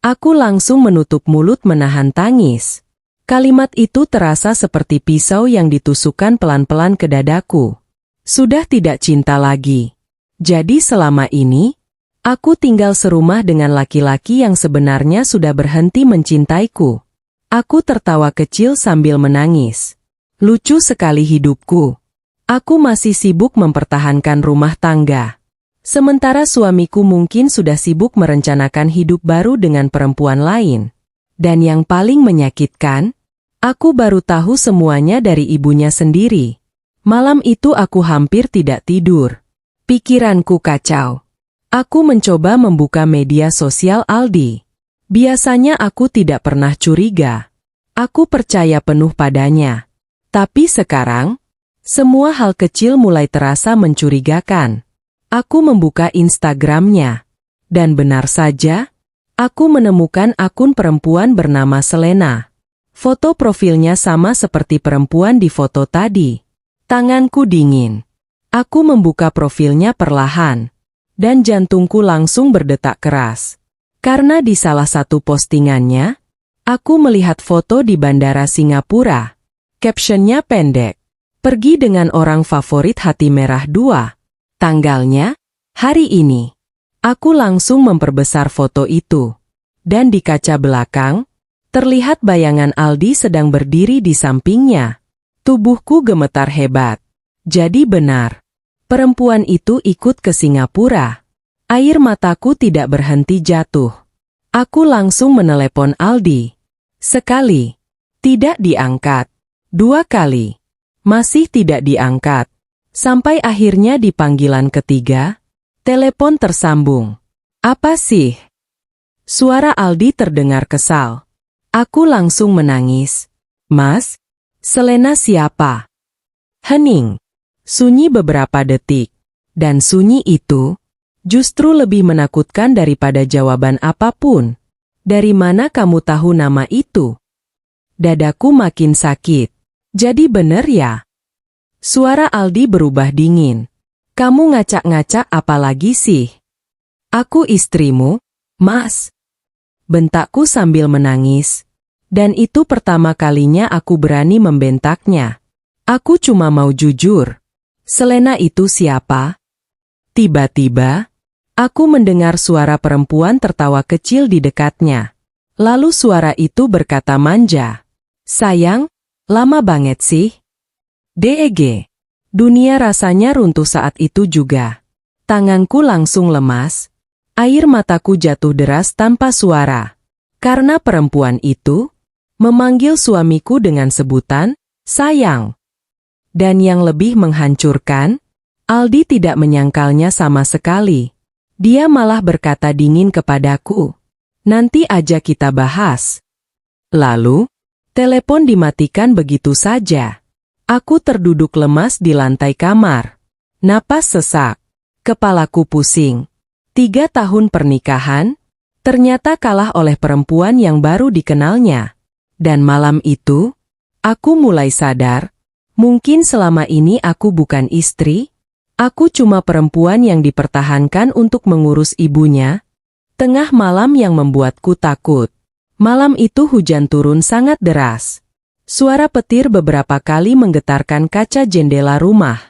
Aku langsung menutup mulut menahan tangis. Kalimat itu terasa seperti pisau yang ditusukkan pelan-pelan ke dadaku. Sudah tidak cinta lagi. Jadi selama ini, aku tinggal serumah dengan laki-laki yang sebenarnya sudah berhenti mencintaiku. Aku tertawa kecil sambil menangis. Lucu sekali hidupku. Aku masih sibuk mempertahankan rumah tangga. Sementara suamiku mungkin sudah sibuk merencanakan hidup baru dengan perempuan lain. Dan yang paling menyakitkan, aku baru tahu semuanya dari ibunya sendiri. Malam itu aku hampir tidak tidur. Pikiranku kacau. Aku mencoba membuka media sosial Aldi. Biasanya aku tidak pernah curiga. Aku percaya penuh padanya. Tapi sekarang, semua hal kecil mulai terasa mencurigakan. Aku membuka Instagramnya. Dan benar saja, aku menemukan akun perempuan bernama Selena. Foto profilnya sama seperti perempuan di foto tadi. Tanganku dingin. Aku membuka profilnya perlahan. Dan jantungku langsung berdetak keras. Karena di salah satu postingannya, aku melihat foto di Bandara Singapura. Captionnya pendek. Pergi dengan orang favorit hati merah 2. Tanggalnya, hari ini. Aku langsung memperbesar foto itu. Dan di kaca belakang, terlihat bayangan Aldi sedang berdiri di sampingnya. Tubuhku gemetar hebat. Jadi benar. Perempuan itu ikut ke Singapura. Air mataku tidak berhenti jatuh. Aku langsung menelepon Aldi. Sekali. Tidak diangkat. 2 kali. Masih tidak diangkat. Sampai akhirnya di panggilan ketiga, telepon tersambung. Apa sih? Suara Aldi terdengar kesal. Aku langsung menangis. Mas, Selena siapa? Hening. Sunyi beberapa detik. Dan sunyi itu justru lebih menakutkan daripada jawaban apapun. Dari mana kamu tahu nama itu? Dadaku makin sakit. Jadi bener ya? Suara Aldi berubah dingin. Kamu ngacak-ngacak apa lagi sih? Aku istrimu, Mas. Bentakku sambil menangis. Dan itu pertama kalinya aku berani membentaknya. Aku cuma mau jujur. Selena itu siapa? Tiba-tiba, aku mendengar suara perempuan tertawa kecil di dekatnya. Lalu suara itu berkata manja. Sayang, lama banget sih. DEG. Dunia rasanya runtuh saat itu juga. Tanganku langsung lemas. Air mataku jatuh deras tanpa suara. Karena perempuan itu memanggil suamiku dengan sebutan, sayang. Dan yang lebih menghancurkan, Aldi tidak menyangkalnya sama sekali. Dia malah berkata dingin kepadaku. Nanti aja kita bahas. Lalu, telepon dimatikan begitu saja. Aku terduduk lemas di lantai kamar. Napas sesak. Kepalaku pusing. 3 tahun pernikahan, ternyata kalah oleh perempuan yang baru dikenalnya. Dan malam itu, aku mulai sadar, mungkin selama ini aku bukan istri, aku cuma perempuan yang dipertahankan untuk mengurus ibunya. Tengah malam yang membuatku takut. Malam itu hujan turun sangat deras. Suara petir beberapa kali menggetarkan kaca jendela rumah.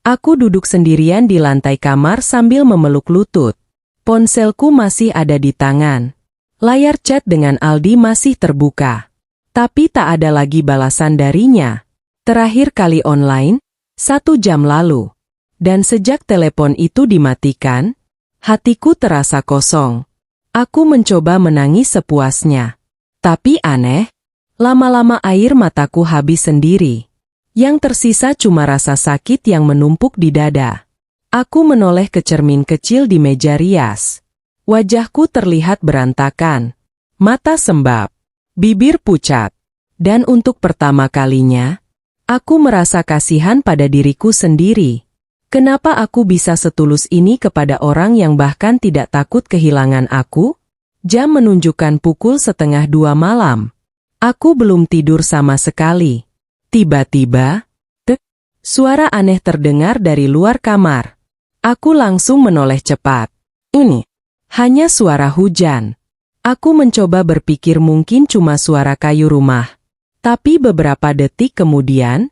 Aku duduk sendirian di lantai kamar sambil memeluk lutut. Ponselku masih ada di tangan. Layar chat dengan Aldi masih terbuka. Tapi tak ada lagi balasan darinya. Terakhir kali online, 1 jam lalu. Dan sejak telepon itu dimatikan, hatiku terasa kosong. Aku mencoba menangis sepuasnya. Tapi aneh, lama-lama air mataku habis sendiri. Yang tersisa cuma rasa sakit yang menumpuk di dada. Aku menoleh ke cermin kecil di meja rias. Wajahku terlihat berantakan. Mata sembab, bibir pucat. Dan untuk pertama kalinya, aku merasa kasihan pada diriku sendiri. Kenapa aku bisa setulus ini kepada orang yang bahkan tidak takut kehilangan aku? Jam menunjukkan pukul 1:30 malam. Aku belum tidur sama sekali. Tiba-tiba, tek, suara aneh terdengar dari luar kamar. Aku langsung menoleh cepat. Ini hanya suara hujan. Aku mencoba berpikir mungkin cuma suara kayu rumah. Tapi beberapa detik kemudian,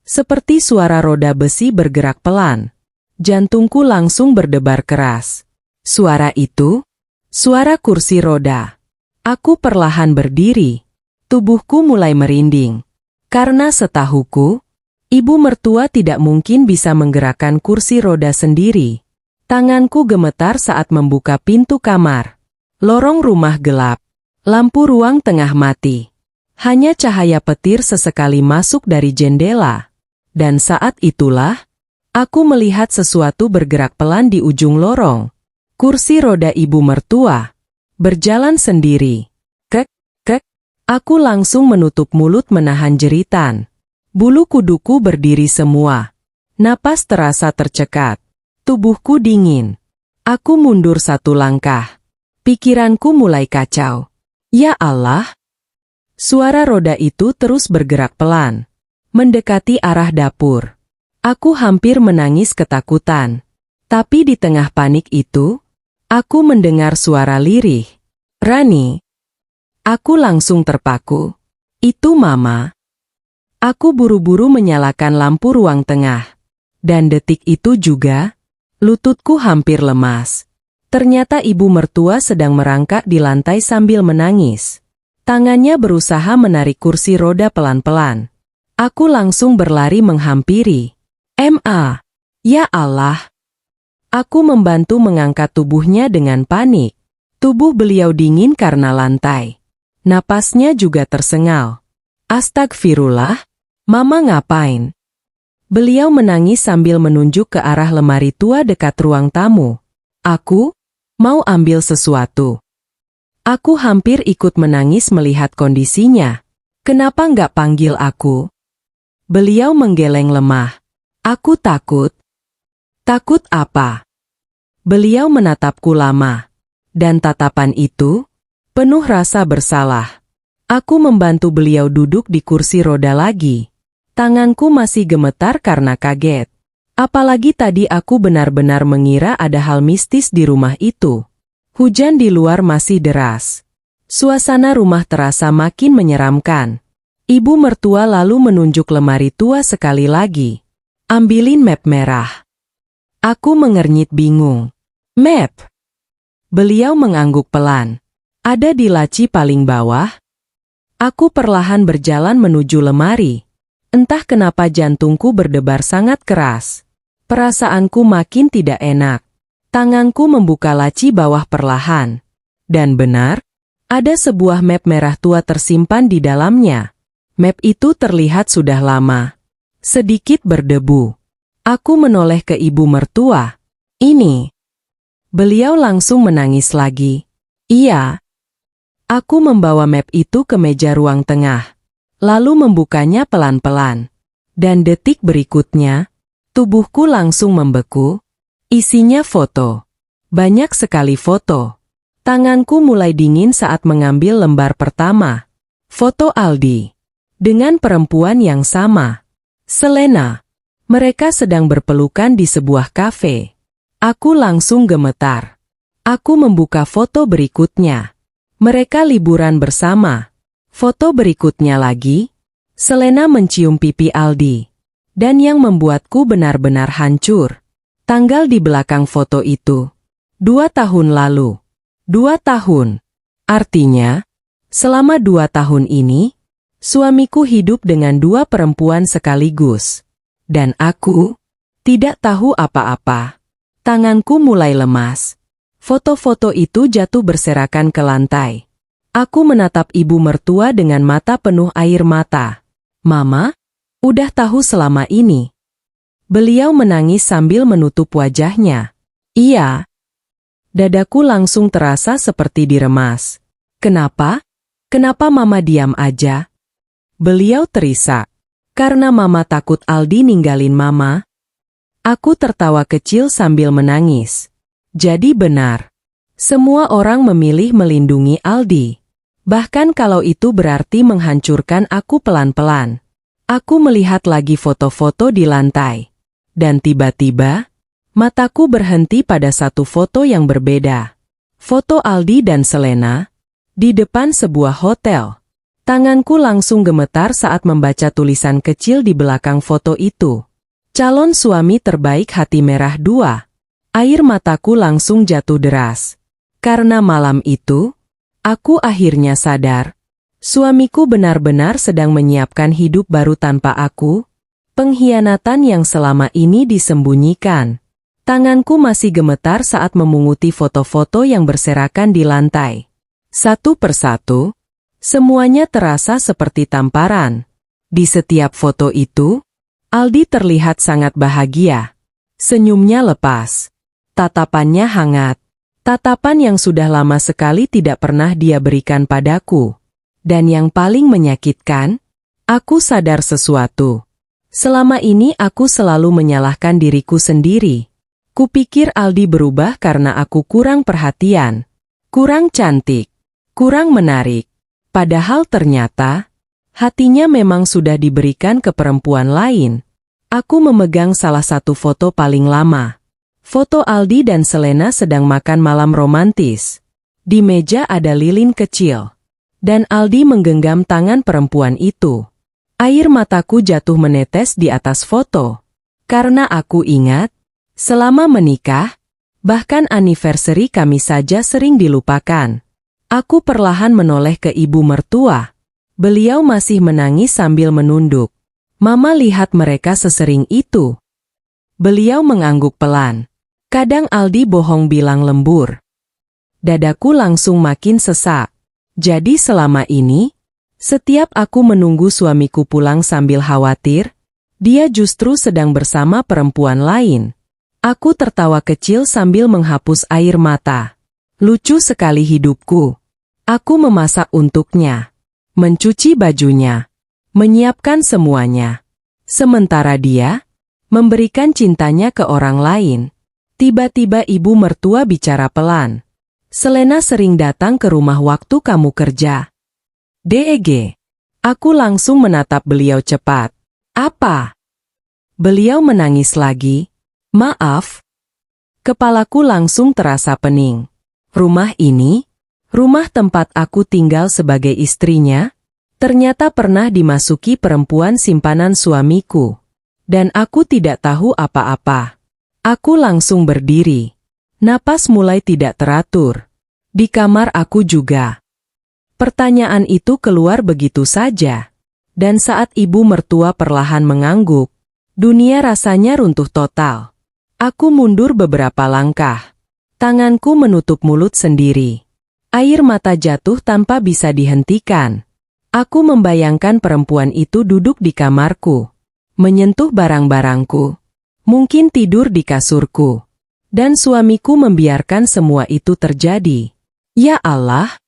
seperti suara roda besi bergerak pelan. Jantungku langsung berdebar keras. Suara itu, suara kursi roda. Aku perlahan berdiri. Tubuhku mulai merinding. Karena setahuku, ibu mertua tidak mungkin bisa menggerakkan kursi roda sendiri. Tanganku gemetar saat membuka pintu kamar. Lorong rumah gelap. Lampu ruang tengah mati. Hanya cahaya petir sesekali masuk dari jendela. Dan saat itulah, aku melihat sesuatu bergerak pelan di ujung lorong. Kursi roda ibu mertua. Berjalan sendiri. Kek. Aku langsung menutup mulut menahan jeritan. Bulu kuduku berdiri semua. Napas terasa tercekat. Tubuhku dingin. Aku mundur 1 langkah. Pikiranku mulai kacau. Ya Allah! Suara roda itu terus bergerak pelan. Mendekati arah dapur. Aku hampir menangis ketakutan. Tapi di tengah panik itu, aku mendengar suara lirih. Rani. Aku langsung terpaku. Itu Mama. Aku buru-buru menyalakan lampu ruang tengah. Dan detik itu juga, lututku hampir lemas. Ternyata ibu mertua sedang merangkak di lantai sambil menangis. Tangannya berusaha menarik kursi roda pelan-pelan. Aku langsung berlari menghampiri. Ma. Ya Allah. Aku membantu mengangkat tubuhnya dengan panik. Tubuh beliau dingin karena lantai. Napasnya juga tersengal. Astagfirullah. Mama ngapain? Beliau menangis sambil menunjuk ke arah lemari tua dekat ruang tamu. Aku mau ambil sesuatu. Aku hampir ikut menangis melihat kondisinya. Kenapa nggak panggil aku? Beliau menggeleng lemah. Aku takut. Takut apa? Beliau menatapku lama. Dan tatapan itu penuh rasa bersalah. Aku membantu beliau duduk di kursi roda lagi. Tanganku masih gemetar karena kaget. Apalagi tadi aku benar-benar mengira ada hal mistis di rumah itu. Hujan di luar masih deras. Suasana rumah terasa makin menyeramkan. Ibu mertua lalu menunjuk lemari tua sekali lagi. Ambilin map merah. Aku mengernyit bingung. Map? Beliau mengangguk pelan. Ada di laci paling bawah. Aku perlahan berjalan menuju lemari. Entah kenapa jantungku berdebar sangat keras. Perasaanku makin tidak enak. Tanganku membuka laci bawah perlahan. Dan benar, ada sebuah map merah tua tersimpan di dalamnya. Map itu terlihat sudah lama. Sedikit berdebu. Aku menoleh ke ibu mertua. Ini. Beliau langsung menangis lagi. Iya. Aku membawa map itu ke meja ruang tengah. Lalu membukanya pelan-pelan. Dan detik berikutnya, tubuhku langsung membeku. Isinya foto. Banyak sekali foto. Tanganku mulai dingin saat mengambil lembar pertama. Foto Aldi. Dengan perempuan yang sama. Selena. Mereka sedang berpelukan di sebuah kafe. Aku langsung gemetar. Aku membuka foto berikutnya. Mereka liburan bersama. Foto berikutnya lagi. Selena mencium pipi Aldi. Dan yang membuatku benar-benar hancur. Tanggal di belakang foto itu. 2 tahun lalu. 2 tahun. Artinya, selama 2 tahun ini, suamiku hidup dengan 2 perempuan sekaligus. Dan aku tidak tahu apa-apa. Tanganku mulai lemas. Foto-foto itu jatuh berserakan ke lantai. Aku menatap ibu mertua dengan mata penuh air mata. Mama, udah tahu selama ini. Beliau menangis sambil menutup wajahnya. Iya. Dadaku langsung terasa seperti diremas. Kenapa? Kenapa Mama diam aja? Beliau terisak. Karena Mama takut Aldi ninggalin Mama. Aku tertawa kecil sambil menangis. Jadi benar. Semua orang memilih melindungi Aldi. Bahkan kalau itu berarti menghancurkan aku pelan-pelan. Aku melihat lagi foto-foto di lantai. Dan tiba-tiba, mataku berhenti pada satu foto yang berbeda. Foto Aldi dan Selena, di depan sebuah hotel. Tanganku langsung gemetar saat membaca tulisan kecil di belakang foto itu. Calon suami terbaik hati merah 2. Air mataku langsung jatuh deras. Karena malam itu, aku akhirnya sadar. Suamiku benar-benar sedang menyiapkan hidup baru tanpa aku. Pengkhianatan yang selama ini disembunyikan. Tanganku masih gemetar saat memunguti foto-foto yang berserakan di lantai. Satu persatu, semuanya terasa seperti tamparan. Di setiap foto itu, Aldi terlihat sangat bahagia. Senyumnya lepas. Tatapannya hangat. Tatapan yang sudah lama sekali tidak pernah dia berikan padaku. Dan yang paling menyakitkan, aku sadar sesuatu. Selama ini aku selalu menyalahkan diriku sendiri. Kupikir Aldi berubah karena aku kurang perhatian, kurang cantik, kurang menarik. Padahal ternyata, hatinya memang sudah diberikan ke perempuan lain. Aku memegang salah satu foto paling lama. Foto Aldi dan Selena sedang makan malam romantis. Di meja ada lilin kecil. Dan Aldi menggenggam tangan perempuan itu. Air mataku jatuh menetes di atas foto. Karena aku ingat, selama menikah, bahkan anniversary kami saja sering dilupakan. Aku perlahan menoleh ke ibu mertua. Beliau masih menangis sambil menunduk. Mama lihat mereka sesering itu. Beliau mengangguk pelan. Kadang Aldi bohong bilang lembur. Dadaku langsung makin sesak. Jadi selama ini, setiap aku menunggu suamiku pulang sambil khawatir, dia justru sedang bersama perempuan lain. Aku tertawa kecil sambil menghapus air mata. Lucu sekali hidupku. Aku memasak untuknya, mencuci bajunya, menyiapkan semuanya. Sementara dia memberikan cintanya ke orang lain. Tiba-tiba ibu mertua bicara pelan. Selena sering datang ke rumah waktu kamu kerja. DEG. Aku langsung menatap beliau cepat. Apa? Beliau menangis lagi. Maaf. Kepalaku langsung terasa pening. Rumah ini, rumah tempat aku tinggal sebagai istrinya, ternyata pernah dimasuki perempuan simpanan suamiku. Dan aku tidak tahu apa-apa. Aku langsung berdiri. Napas mulai tidak teratur. Di kamar aku juga. Pertanyaan itu keluar begitu saja. Dan saat ibu mertua perlahan mengangguk, dunia rasanya runtuh total. Aku mundur beberapa langkah. Tanganku menutup mulut sendiri. Air mata jatuh tanpa bisa dihentikan. Aku membayangkan perempuan itu duduk di kamarku. Menyentuh barang-barangku. Mungkin tidur di kasurku. Dan suamiku membiarkan semua itu terjadi. Ya Allah!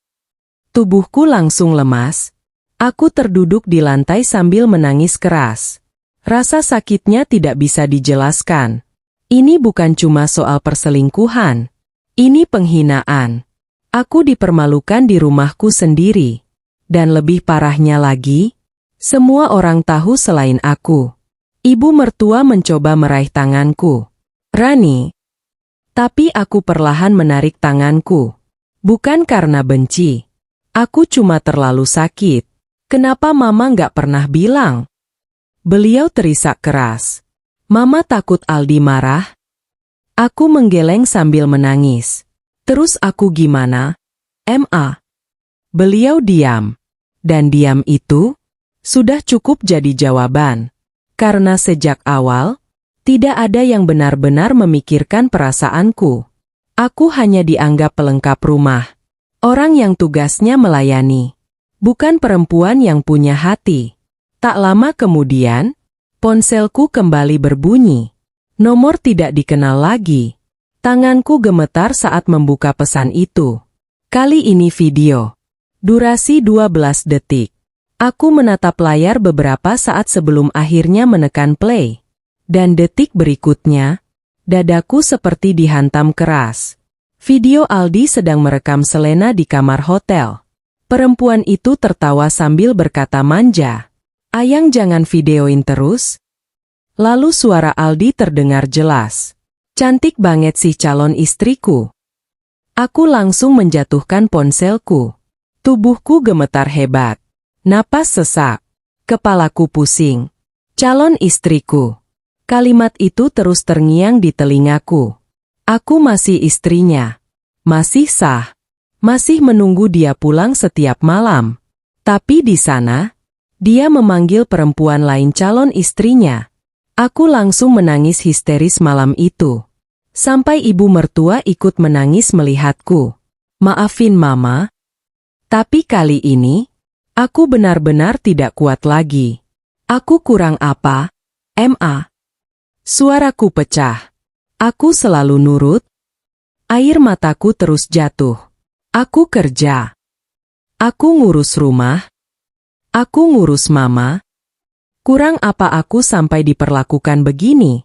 Tubuhku langsung lemas. Aku terduduk di lantai sambil menangis keras. Rasa sakitnya tidak bisa dijelaskan. Ini bukan cuma soal perselingkuhan. Ini penghinaan. Aku dipermalukan di rumahku sendiri. Dan lebih parahnya lagi, semua orang tahu selain aku. Ibu mertua mencoba meraih tanganku. Rani. Tapi aku perlahan menarik tanganku. Bukan karena benci. Aku cuma terlalu sakit. Kenapa Mama nggak pernah bilang? Beliau terisak keras. Mama takut Aldi marah? Aku menggeleng sambil menangis. Terus aku gimana? Ma. Beliau diam. Dan diam itu sudah cukup jadi jawaban. Karena sejak awal, tidak ada yang benar-benar memikirkan perasaanku. Aku hanya dianggap pelengkap rumah. Orang yang tugasnya melayani. Bukan perempuan yang punya hati. Tak lama kemudian, ponselku kembali berbunyi. Nomor tidak dikenal lagi. Tanganku gemetar saat membuka pesan itu. Kali ini video. Durasi 12 detik. Aku menatap layar beberapa saat sebelum akhirnya menekan play. Dan detik berikutnya, dadaku seperti dihantam keras. Video Aldi sedang merekam Selena di kamar hotel. Perempuan itu tertawa sambil berkata manja. Ayang jangan videoin terus. Lalu suara Aldi terdengar jelas. Cantik banget sih calon istriku. Aku langsung menjatuhkan ponselku. Tubuhku gemetar hebat. Napas sesak. Kepalaku pusing. Calon istriku. Kalimat itu terus terngiang di telingaku. Aku masih istrinya. Masih sah. Masih menunggu dia pulang setiap malam. Tapi di sana, dia memanggil perempuan lain calon istrinya. Aku langsung menangis histeris malam itu. Sampai ibu mertua ikut menangis melihatku. Maafin Mama. Tapi kali ini, aku benar-benar tidak kuat lagi. Aku kurang apa? Ma. Suaraku pecah. Aku selalu nurut. Air mataku terus jatuh. Aku kerja. Aku ngurus rumah. Aku ngurus Mama. Kurang apa aku sampai diperlakukan begini?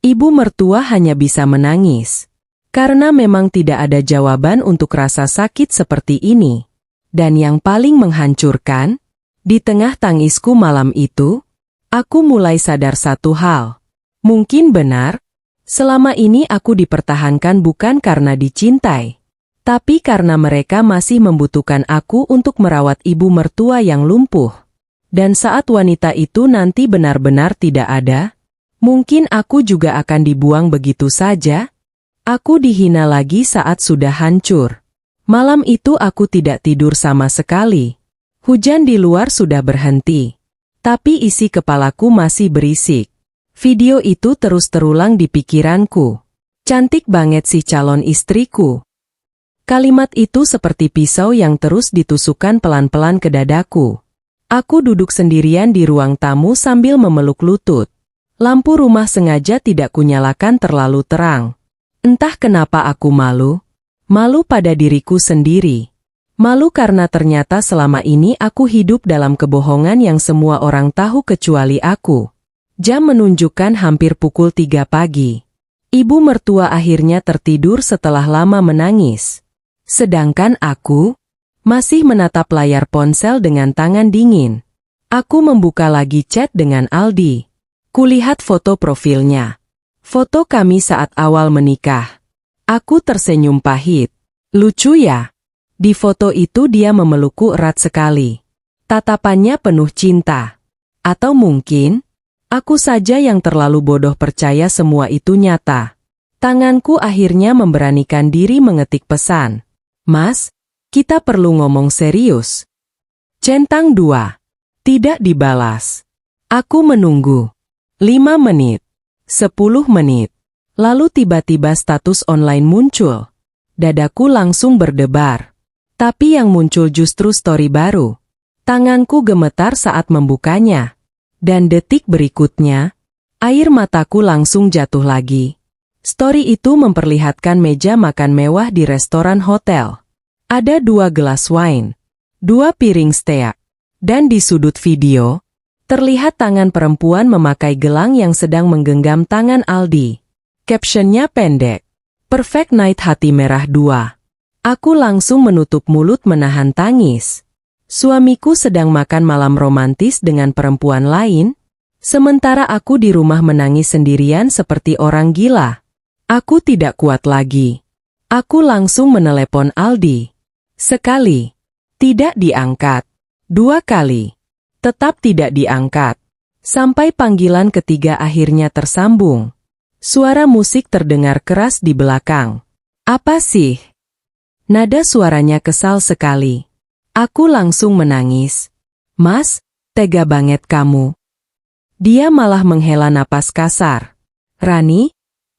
Ibu mertua hanya bisa menangis. Karena memang tidak ada jawaban untuk rasa sakit seperti ini. Dan yang paling menghancurkan, di tengah tangisku malam itu, aku mulai sadar satu hal. Mungkin benar, selama ini aku dipertahankan bukan karena dicintai, tapi karena mereka masih membutuhkan aku untuk merawat ibu mertua yang lumpuh. Dan saat wanita itu nanti benar-benar tidak ada, mungkin aku juga akan dibuang begitu saja. Aku dihina lagi saat sudah hancur. Malam itu aku tidak tidur sama sekali. Hujan di luar sudah berhenti, tapi isi kepalaku masih berisik. Video itu terus terulang di pikiranku. Cantik banget sih calon istriku. Kalimat itu seperti pisau yang terus ditusukkan pelan-pelan ke dadaku. Aku duduk sendirian di ruang tamu sambil memeluk lutut. Lampu rumah sengaja tidak kunyalakan terlalu terang. Entah kenapa aku malu. Malu pada diriku sendiri. Malu karena ternyata selama ini aku hidup dalam kebohongan yang semua orang tahu kecuali aku. Jam menunjukkan hampir pukul 3 pagi. Ibu mertua akhirnya tertidur setelah lama menangis. Sedangkan aku masih menatap layar ponsel dengan tangan dingin. Aku membuka lagi chat dengan Aldi. Kulihat foto profilnya. Foto kami saat awal menikah. Aku tersenyum pahit. Lucu ya? Di foto itu dia memelukku erat sekali. Tatapannya penuh cinta. Atau mungkin aku saja yang terlalu bodoh percaya semua itu nyata. Tanganku akhirnya memberanikan diri mengetik pesan. Mas, kita perlu ngomong serius. Centang 2. Tidak dibalas. Aku menunggu. 5 menit. 10 menit. Lalu tiba-tiba status online muncul. Dadaku langsung berdebar. Tapi yang muncul justru story baru. Tanganku gemetar saat membukanya. Dan detik berikutnya, air mataku langsung jatuh lagi. Story itu memperlihatkan meja makan mewah di restoran hotel. Ada 2 gelas wine, 2 piring steak, dan di sudut video, terlihat tangan perempuan memakai gelang yang sedang menggenggam tangan Aldi. Captionnya pendek, Perfect Night Hati Merah 2. Aku langsung menutup mulut menahan tangis. Suamiku sedang makan malam romantis dengan perempuan lain, sementara aku di rumah menangis sendirian seperti orang gila. Aku tidak kuat lagi. Aku langsung menelepon Aldi. Sekali. Tidak diangkat. 2 kali. Tetap tidak diangkat. Sampai panggilan ketiga akhirnya tersambung. Suara musik terdengar keras di belakang. Apa sih? Nada suaranya kesal sekali. Aku langsung menangis. Mas, tega banget kamu. Dia malah menghela napas kasar. Rani,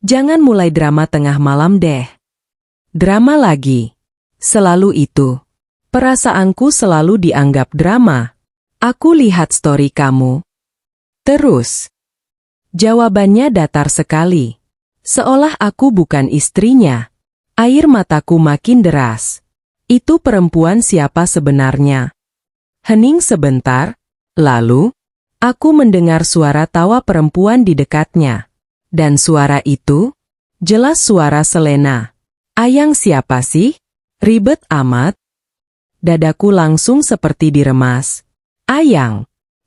jangan mulai drama tengah malam deh. Drama lagi. Selalu itu. Perasaanku selalu dianggap drama. Aku lihat story kamu. Terus. Jawabannya datar sekali. Seolah aku bukan istrinya. Air mataku makin deras. Itu perempuan siapa sebenarnya? Hening sebentar, lalu, aku mendengar suara tawa perempuan di dekatnya. Dan suara itu, jelas suara Selena. Ayang siapa sih? Ribet amat. Dadaku langsung seperti diremas. Ayang.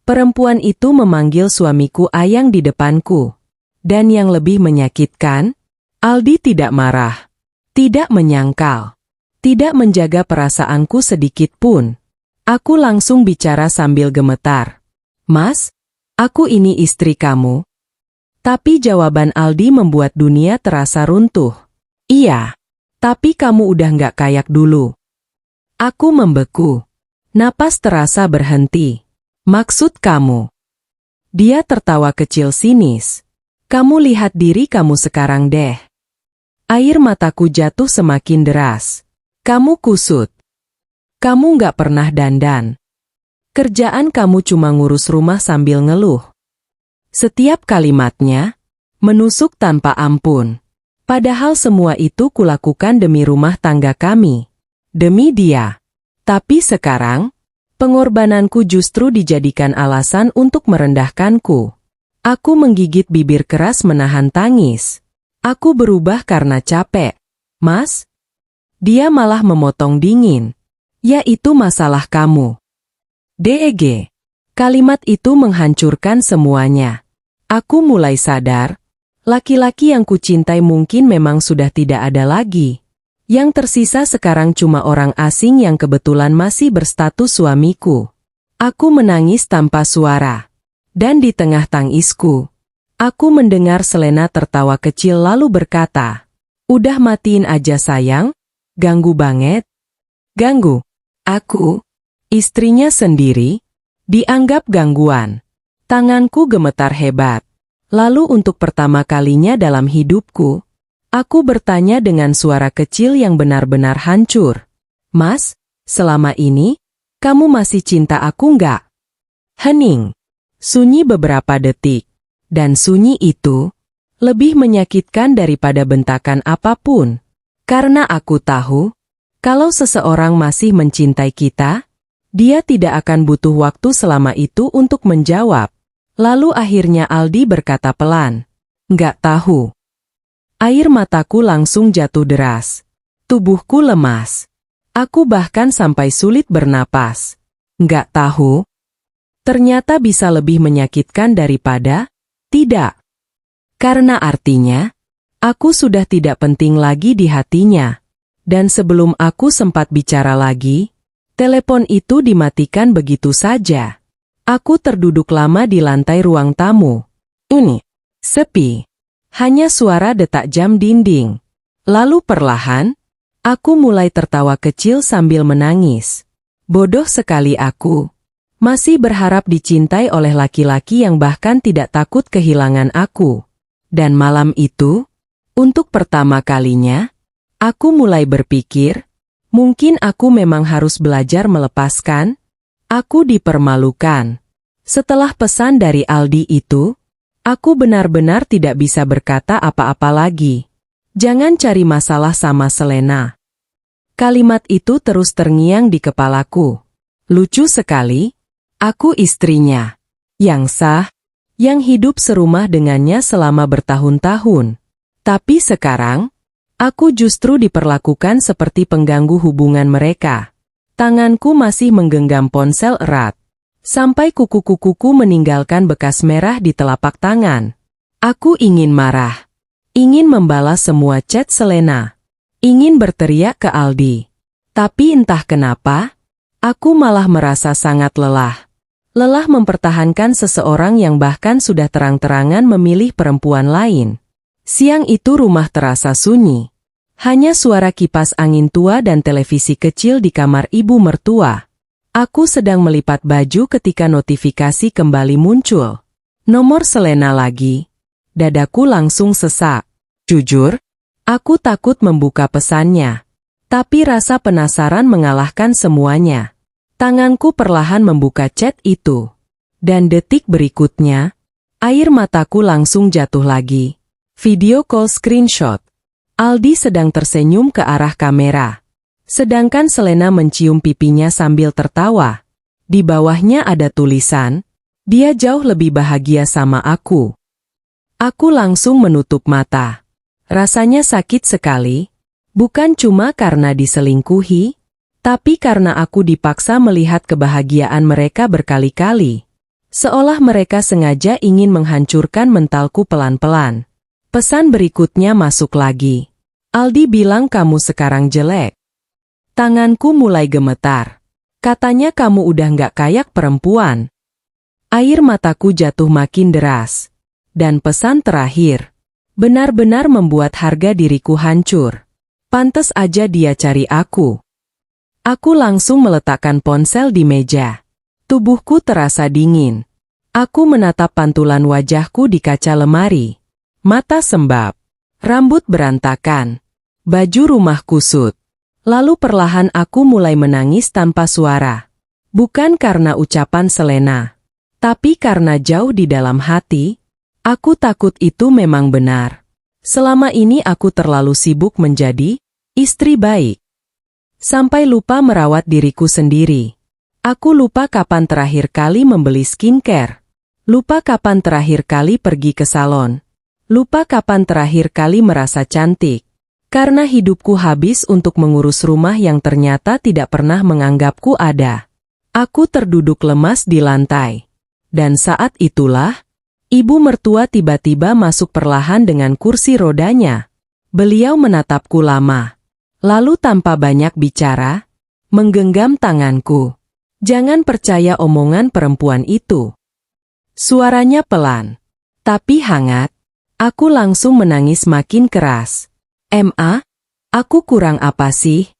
Perempuan itu memanggil suamiku Ayang di depanku. Dan yang lebih menyakitkan, Aldi tidak marah. Tidak menyangkal. Tidak menjaga perasaanku sedikit pun. Aku langsung bicara sambil gemetar. Mas, aku ini istri kamu. Tapi jawaban Aldi membuat dunia terasa runtuh. Iya, tapi kamu udah nggak kayak dulu. Aku membeku. Napas terasa berhenti. Maksud kamu? Dia tertawa kecil sinis. Kamu lihat diri kamu sekarang deh. Air mataku jatuh semakin deras. Kamu kusut. Kamu nggak pernah dandan. Kerjaan kamu cuma ngurus rumah sambil ngeluh. Setiap kalimatnya menusuk tanpa ampun. Padahal semua itu kulakukan demi rumah tangga kami. Demi dia. Tapi sekarang, pengorbananku justru dijadikan alasan untuk merendahkanku. Aku menggigit bibir keras menahan tangis. Aku berubah karena capek. Mas? Dia malah memotong dingin. Ya itu masalah kamu. DEG. Kalimat itu menghancurkan semuanya. Aku mulai sadar, laki-laki yang kucintai mungkin memang sudah tidak ada lagi. Yang tersisa sekarang cuma orang asing yang kebetulan masih berstatus suamiku. Aku menangis tanpa suara. Dan di tengah tangisku, aku mendengar Selena tertawa kecil lalu berkata, "Udah matiin aja sayang? Ganggu banget." Ganggu. Aku, istrinya sendiri, dianggap gangguan. Tanganku gemetar hebat. Lalu untuk pertama kalinya dalam hidupku, aku bertanya dengan suara kecil yang benar-benar hancur. Mas, selama ini, kamu masih cinta aku nggak? Hening. Sunyi beberapa detik. Dan sunyi itu, lebih menyakitkan daripada bentakan apapun. Karena aku tahu, kalau seseorang masih mencintai kita, dia tidak akan butuh waktu selama itu untuk menjawab. Lalu akhirnya Aldi berkata pelan, "Nggak tahu." Air mataku langsung jatuh deras. Tubuhku lemas. Aku bahkan sampai sulit bernapas. Nggak tahu. Ternyata bisa lebih menyakitkan daripada tidak. Karena artinya, aku sudah tidak penting lagi di hatinya. Dan sebelum aku sempat bicara lagi, telepon itu dimatikan begitu saja. Aku terduduk lama di lantai ruang tamu. Sepi. Hanya suara detak jam dinding. Lalu perlahan, aku mulai tertawa kecil sambil menangis. Bodoh sekali aku. Masih berharap dicintai oleh laki-laki yang bahkan tidak takut kehilangan aku. Dan malam itu, untuk pertama kalinya, aku mulai berpikir, mungkin aku memang harus belajar melepaskan. Aku dipermalukan. Setelah pesan dari Aldi itu, aku benar-benar tidak bisa berkata apa-apa lagi. Jangan cari masalah sama Selena. Kalimat itu terus terngiang di kepalaku. Lucu sekali, aku istrinya. Yang sah, yang hidup serumah dengannya selama bertahun-tahun. Tapi sekarang, aku justru diperlakukan seperti pengganggu hubungan mereka. Tanganku masih menggenggam ponsel erat. Sampai kuku-kukuku meninggalkan bekas merah di telapak tangan. Aku ingin marah. Ingin membalas semua chat Selena. Ingin berteriak ke Aldi. Tapi entah kenapa, aku malah merasa sangat lelah. Lelah mempertahankan seseorang yang bahkan sudah terang-terangan memilih perempuan lain. Siang itu rumah terasa sunyi. Hanya suara kipas angin tua dan televisi kecil di kamar ibu mertua. Aku sedang melipat baju ketika notifikasi kembali muncul. Nomor Selena lagi. Dadaku langsung sesak. Jujur, aku takut membuka pesannya. Tapi rasa penasaran mengalahkan semuanya. Tanganku perlahan membuka chat itu. Dan detik berikutnya, air mataku langsung jatuh lagi. Video call screenshot. Aldi sedang tersenyum ke arah kamera. Sedangkan Selena mencium pipinya sambil tertawa. Di bawahnya ada tulisan, "Dia jauh lebih bahagia sama aku." Aku langsung menutup mata. Rasanya sakit sekali. Bukan cuma karena diselingkuhi, tapi karena aku dipaksa melihat kebahagiaan mereka berkali-kali. Seolah mereka sengaja ingin menghancurkan mentalku pelan-pelan. Pesan berikutnya masuk lagi. Aldi bilang kamu sekarang jelek. Tanganku mulai gemetar. Katanya kamu udah nggak kayak perempuan. Air mataku jatuh makin deras. Dan pesan terakhir, benar-benar membuat harga diriku hancur. Pantes aja dia cari aku. Aku langsung meletakkan ponsel di meja. Tubuhku terasa dingin. Aku menatap pantulan wajahku di kaca lemari. Mata sembab, rambut berantakan, baju rumah kusut. Lalu perlahan aku mulai menangis tanpa suara. Bukan karena ucapan Selena, tapi karena jauh di dalam hati, aku takut itu memang benar. Selama ini aku terlalu sibuk menjadi istri baik. Sampai lupa merawat diriku sendiri. Aku lupa kapan terakhir kali membeli skincare. Lupa kapan terakhir kali pergi ke salon. Lupa kapan terakhir kali merasa cantik. Karena hidupku habis untuk mengurus rumah yang ternyata tidak pernah menganggapku ada. Aku terduduk lemas di lantai. Dan saat itulah, ibu mertua tiba-tiba masuk perlahan dengan kursi rodanya. Beliau menatapku lama. Lalu tanpa banyak bicara, menggenggam tanganku. Jangan percaya omongan perempuan itu. Suaranya pelan, tapi hangat. Aku langsung menangis makin keras. "Ma, aku kurang apa sih?"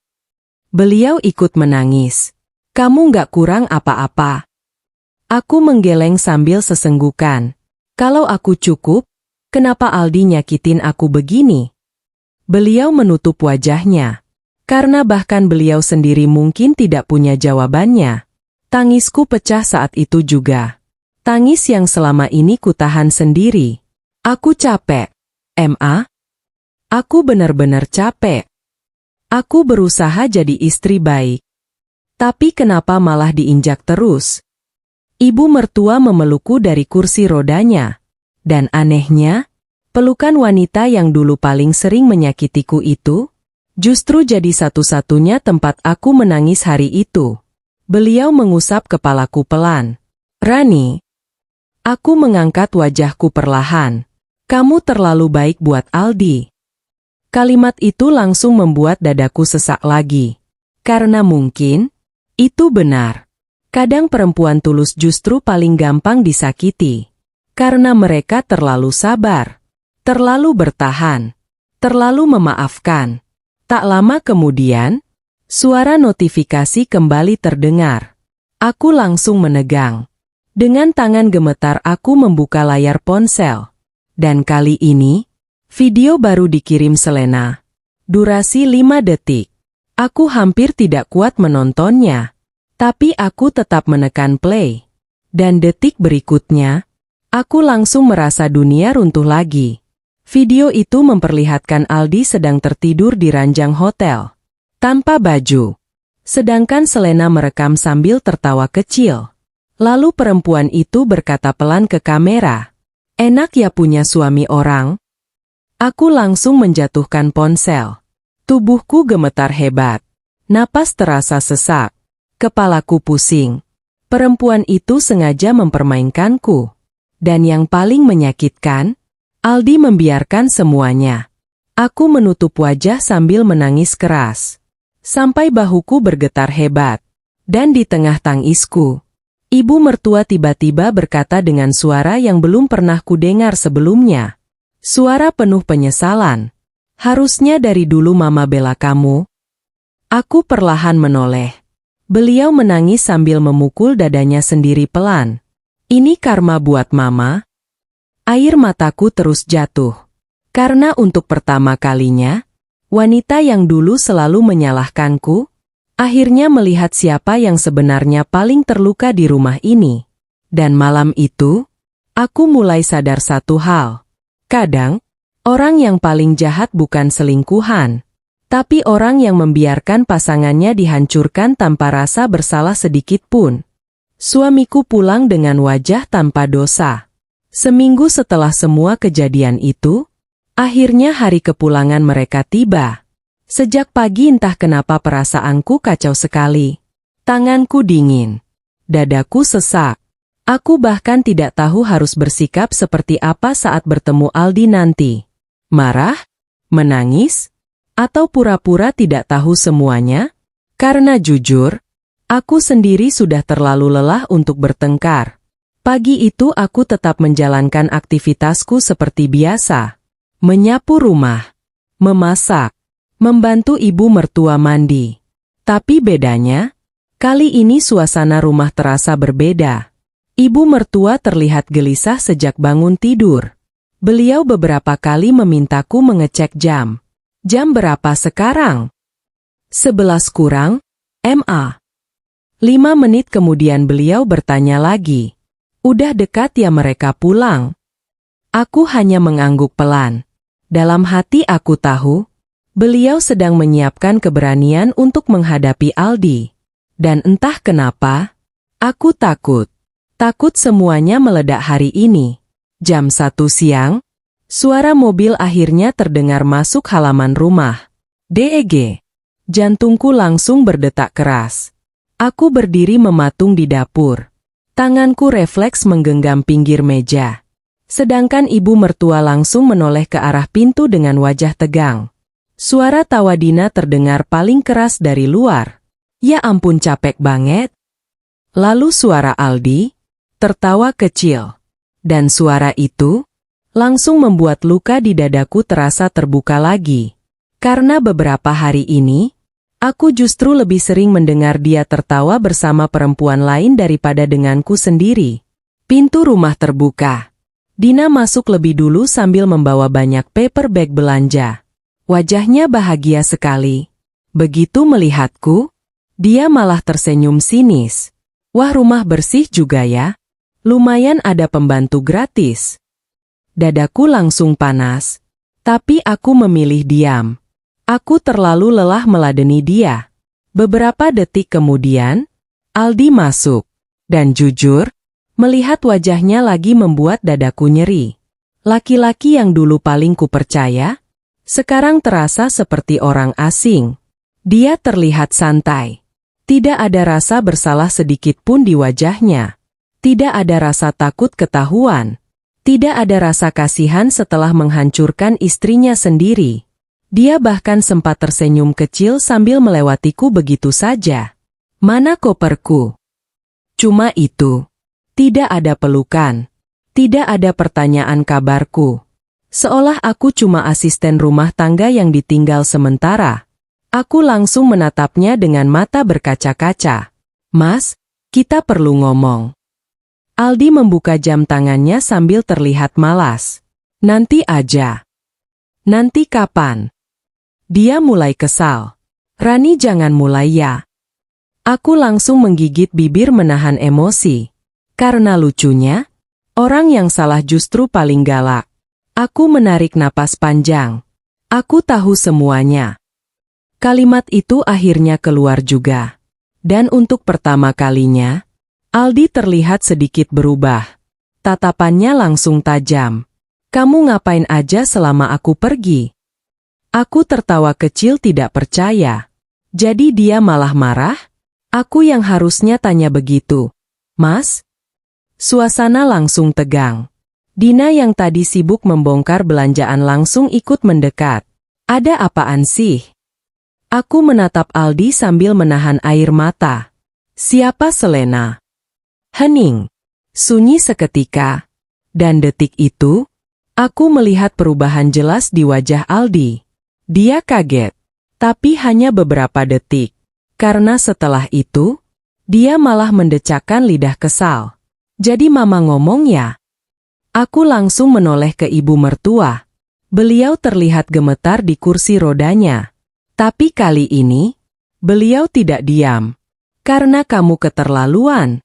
Beliau ikut menangis. "Kamu nggak kurang apa-apa." Aku menggeleng sambil sesenggukan. Kalau aku cukup, kenapa Aldi nyakitin aku begini? Beliau menutup wajahnya. Karena bahkan beliau sendiri mungkin tidak punya jawabannya. Tangisku pecah saat itu juga. Tangis yang selama ini kutahan sendiri. Aku capek, Ma. Aku benar-benar capek. Aku berusaha jadi istri baik. Tapi kenapa malah diinjak terus? Ibu mertua memelukku dari kursi rodanya. Dan anehnya, pelukan wanita yang dulu paling sering menyakitiku itu, justru jadi satu-satunya tempat aku menangis hari itu. Beliau mengusap kepalaku pelan. "Rani." Aku mengangkat wajahku perlahan. "Kamu terlalu baik buat Aldi." Kalimat itu langsung membuat dadaku sesak lagi. Karena mungkin, itu benar. Kadang perempuan tulus justru paling gampang disakiti. Karena mereka terlalu sabar, terlalu bertahan, terlalu memaafkan. Tak lama kemudian, suara notifikasi kembali terdengar. Aku langsung menegang. Dengan tangan gemetar aku membuka layar ponsel. Dan kali ini, video baru dikirim Selena. Durasi 5 detik. Aku hampir tidak kuat menontonnya. Tapi aku tetap menekan play. Dan detik berikutnya, aku langsung merasa dunia runtuh lagi. Video itu memperlihatkan Aldi sedang tertidur di ranjang hotel. Tanpa baju. Sedangkan Selena merekam sambil tertawa kecil. Lalu perempuan itu berkata pelan ke kamera. "Enak ya punya suami orang." Aku langsung menjatuhkan ponsel. Tubuhku gemetar hebat. Napas terasa sesak. Kepalaku pusing. Perempuan itu sengaja mempermainkanku. Dan yang paling menyakitkan, Aldi membiarkan semuanya. Aku menutup wajah sambil menangis keras. Sampai bahuku bergetar hebat. Dan di tengah tangisku, ibu mertua tiba-tiba berkata dengan suara yang belum pernah kudengar sebelumnya. Suara penuh penyesalan. Harusnya dari dulu mama bela kamu. Aku perlahan menoleh. Beliau menangis sambil memukul dadanya sendiri pelan. Ini karma buat mama. Air mataku terus jatuh. Karena untuk pertama kalinya, wanita yang dulu selalu menyalahkanku, akhirnya melihat siapa yang sebenarnya paling terluka di rumah ini. Dan malam itu, aku mulai sadar satu hal. Kadang, orang yang paling jahat bukan selingkuhan, tapi orang yang membiarkan pasangannya dihancurkan tanpa rasa bersalah sedikit pun. Suamiku pulang dengan wajah tanpa dosa. Seminggu setelah semua kejadian itu, akhirnya hari kepulangan mereka tiba. Sejak pagi entah kenapa perasaanku kacau sekali. Tanganku dingin. Dadaku sesak. Aku bahkan tidak tahu harus bersikap seperti apa saat bertemu Aldi nanti. Marah? Menangis? Atau pura-pura tidak tahu semuanya? Karena jujur, aku sendiri sudah terlalu lelah untuk bertengkar. Pagi itu aku tetap menjalankan aktivitasku seperti biasa. Menyapu rumah, memasak, membantu ibu mertua mandi. Tapi bedanya, kali ini suasana rumah terasa berbeda. Ibu mertua terlihat gelisah sejak bangun tidur. Beliau beberapa kali memintaku mengecek jam. Jam berapa sekarang? 11 kurang, MA. 5 menit kemudian beliau bertanya lagi. Udah dekat ya mereka pulang? Aku hanya mengangguk pelan. Dalam hati aku tahu, beliau sedang menyiapkan keberanian untuk menghadapi Aldi. Dan entah kenapa, aku takut. Takut semuanya meledak hari ini. Jam 1 siang, suara mobil akhirnya terdengar masuk halaman rumah. DEG. Jantungku langsung berdetak keras. Aku berdiri mematung di dapur. Tanganku refleks menggenggam pinggir meja. Sedangkan ibu mertua langsung menoleh ke arah pintu dengan wajah tegang. Suara tawa Dina terdengar paling keras dari luar. Ya ampun capek banget. Lalu suara Aldi, tertawa kecil. Dan suara itu, langsung membuat luka di dadaku terasa terbuka lagi. Karena beberapa hari ini, aku justru lebih sering mendengar dia tertawa bersama perempuan lain daripada denganku sendiri. Pintu rumah terbuka. Dina masuk lebih dulu sambil membawa banyak paper bag belanja. Wajahnya bahagia sekali. Begitu melihatku, dia malah tersenyum sinis. Wah, rumah bersih juga ya. Lumayan ada pembantu gratis. Dadaku langsung panas. Tapi aku memilih diam. Aku terlalu lelah meladeni dia. Beberapa detik kemudian, Aldi masuk. Dan jujur, melihat wajahnya lagi membuat dadaku nyeri. Laki-laki yang dulu paling kupercaya, sekarang terasa seperti orang asing. Dia terlihat santai. Tidak ada rasa bersalah sedikit pun di wajahnya. Tidak ada rasa takut ketahuan. Tidak ada rasa kasihan setelah menghancurkan istrinya sendiri. Dia bahkan sempat tersenyum kecil sambil melewatiku begitu saja. Mana koperku? Cuma itu. Tidak ada pelukan. Tidak ada pertanyaan kabarku. Seolah aku cuma asisten rumah tangga yang ditinggal sementara. Aku langsung menatapnya dengan mata berkaca-kaca. Mas, kita perlu ngomong. Aldi membuka jam tangannya sambil terlihat malas. Nanti aja. Nanti kapan? Dia mulai kesal. Rani jangan mulai ya. Aku langsung menggigit bibir menahan emosi. Karena lucunya, orang yang salah justru paling galak. Aku menarik napas panjang. Aku tahu semuanya. Kalimat itu akhirnya keluar juga. Dan untuk pertama kalinya, Aldi terlihat sedikit berubah. Tatapannya langsung tajam. Kamu ngapain aja selama aku pergi? Aku tertawa kecil tidak percaya. Jadi dia malah marah? Aku yang harusnya tanya begitu. Mas? Suasana langsung tegang. Dina yang tadi sibuk membongkar belanjaan langsung ikut mendekat. Ada apaan sih? Aku menatap Aldi sambil menahan air mata. Siapa Selena? Hening. Sunyi seketika. Dan detik itu, aku melihat perubahan jelas di wajah Aldi. Dia kaget. Tapi hanya beberapa detik. Karena setelah itu, dia malah mendecakkan lidah kesal. Jadi mama ngomong ya? Aku langsung menoleh ke ibu mertua. Beliau terlihat gemetar di kursi rodanya. Tapi kali ini, beliau tidak diam. Karena kamu keterlaluan.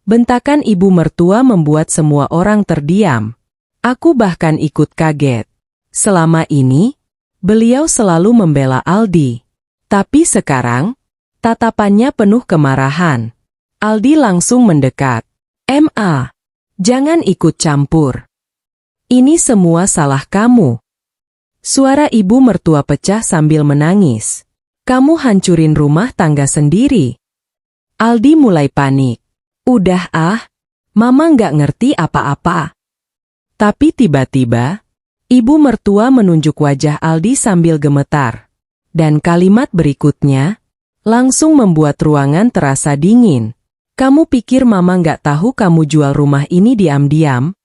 Bentakan ibu mertua membuat semua orang terdiam. Aku bahkan ikut kaget. Selama ini, beliau selalu membela Aldi. Tapi sekarang, tatapannya penuh kemarahan. Aldi langsung mendekat. "Ma, jangan ikut campur. Ini semua salah kamu." Suara ibu mertua pecah sambil menangis. "Kamu hancurin rumah tangga sendiri." Aldi mulai panik. "Udah Mama nggak ngerti apa-apa." Tapi tiba-tiba, ibu mertua menunjuk wajah Aldi sambil gemetar. Dan kalimat berikutnya, langsung membuat ruangan terasa dingin. "Kamu pikir Mama nggak tahu kamu jual rumah ini diam-diam?"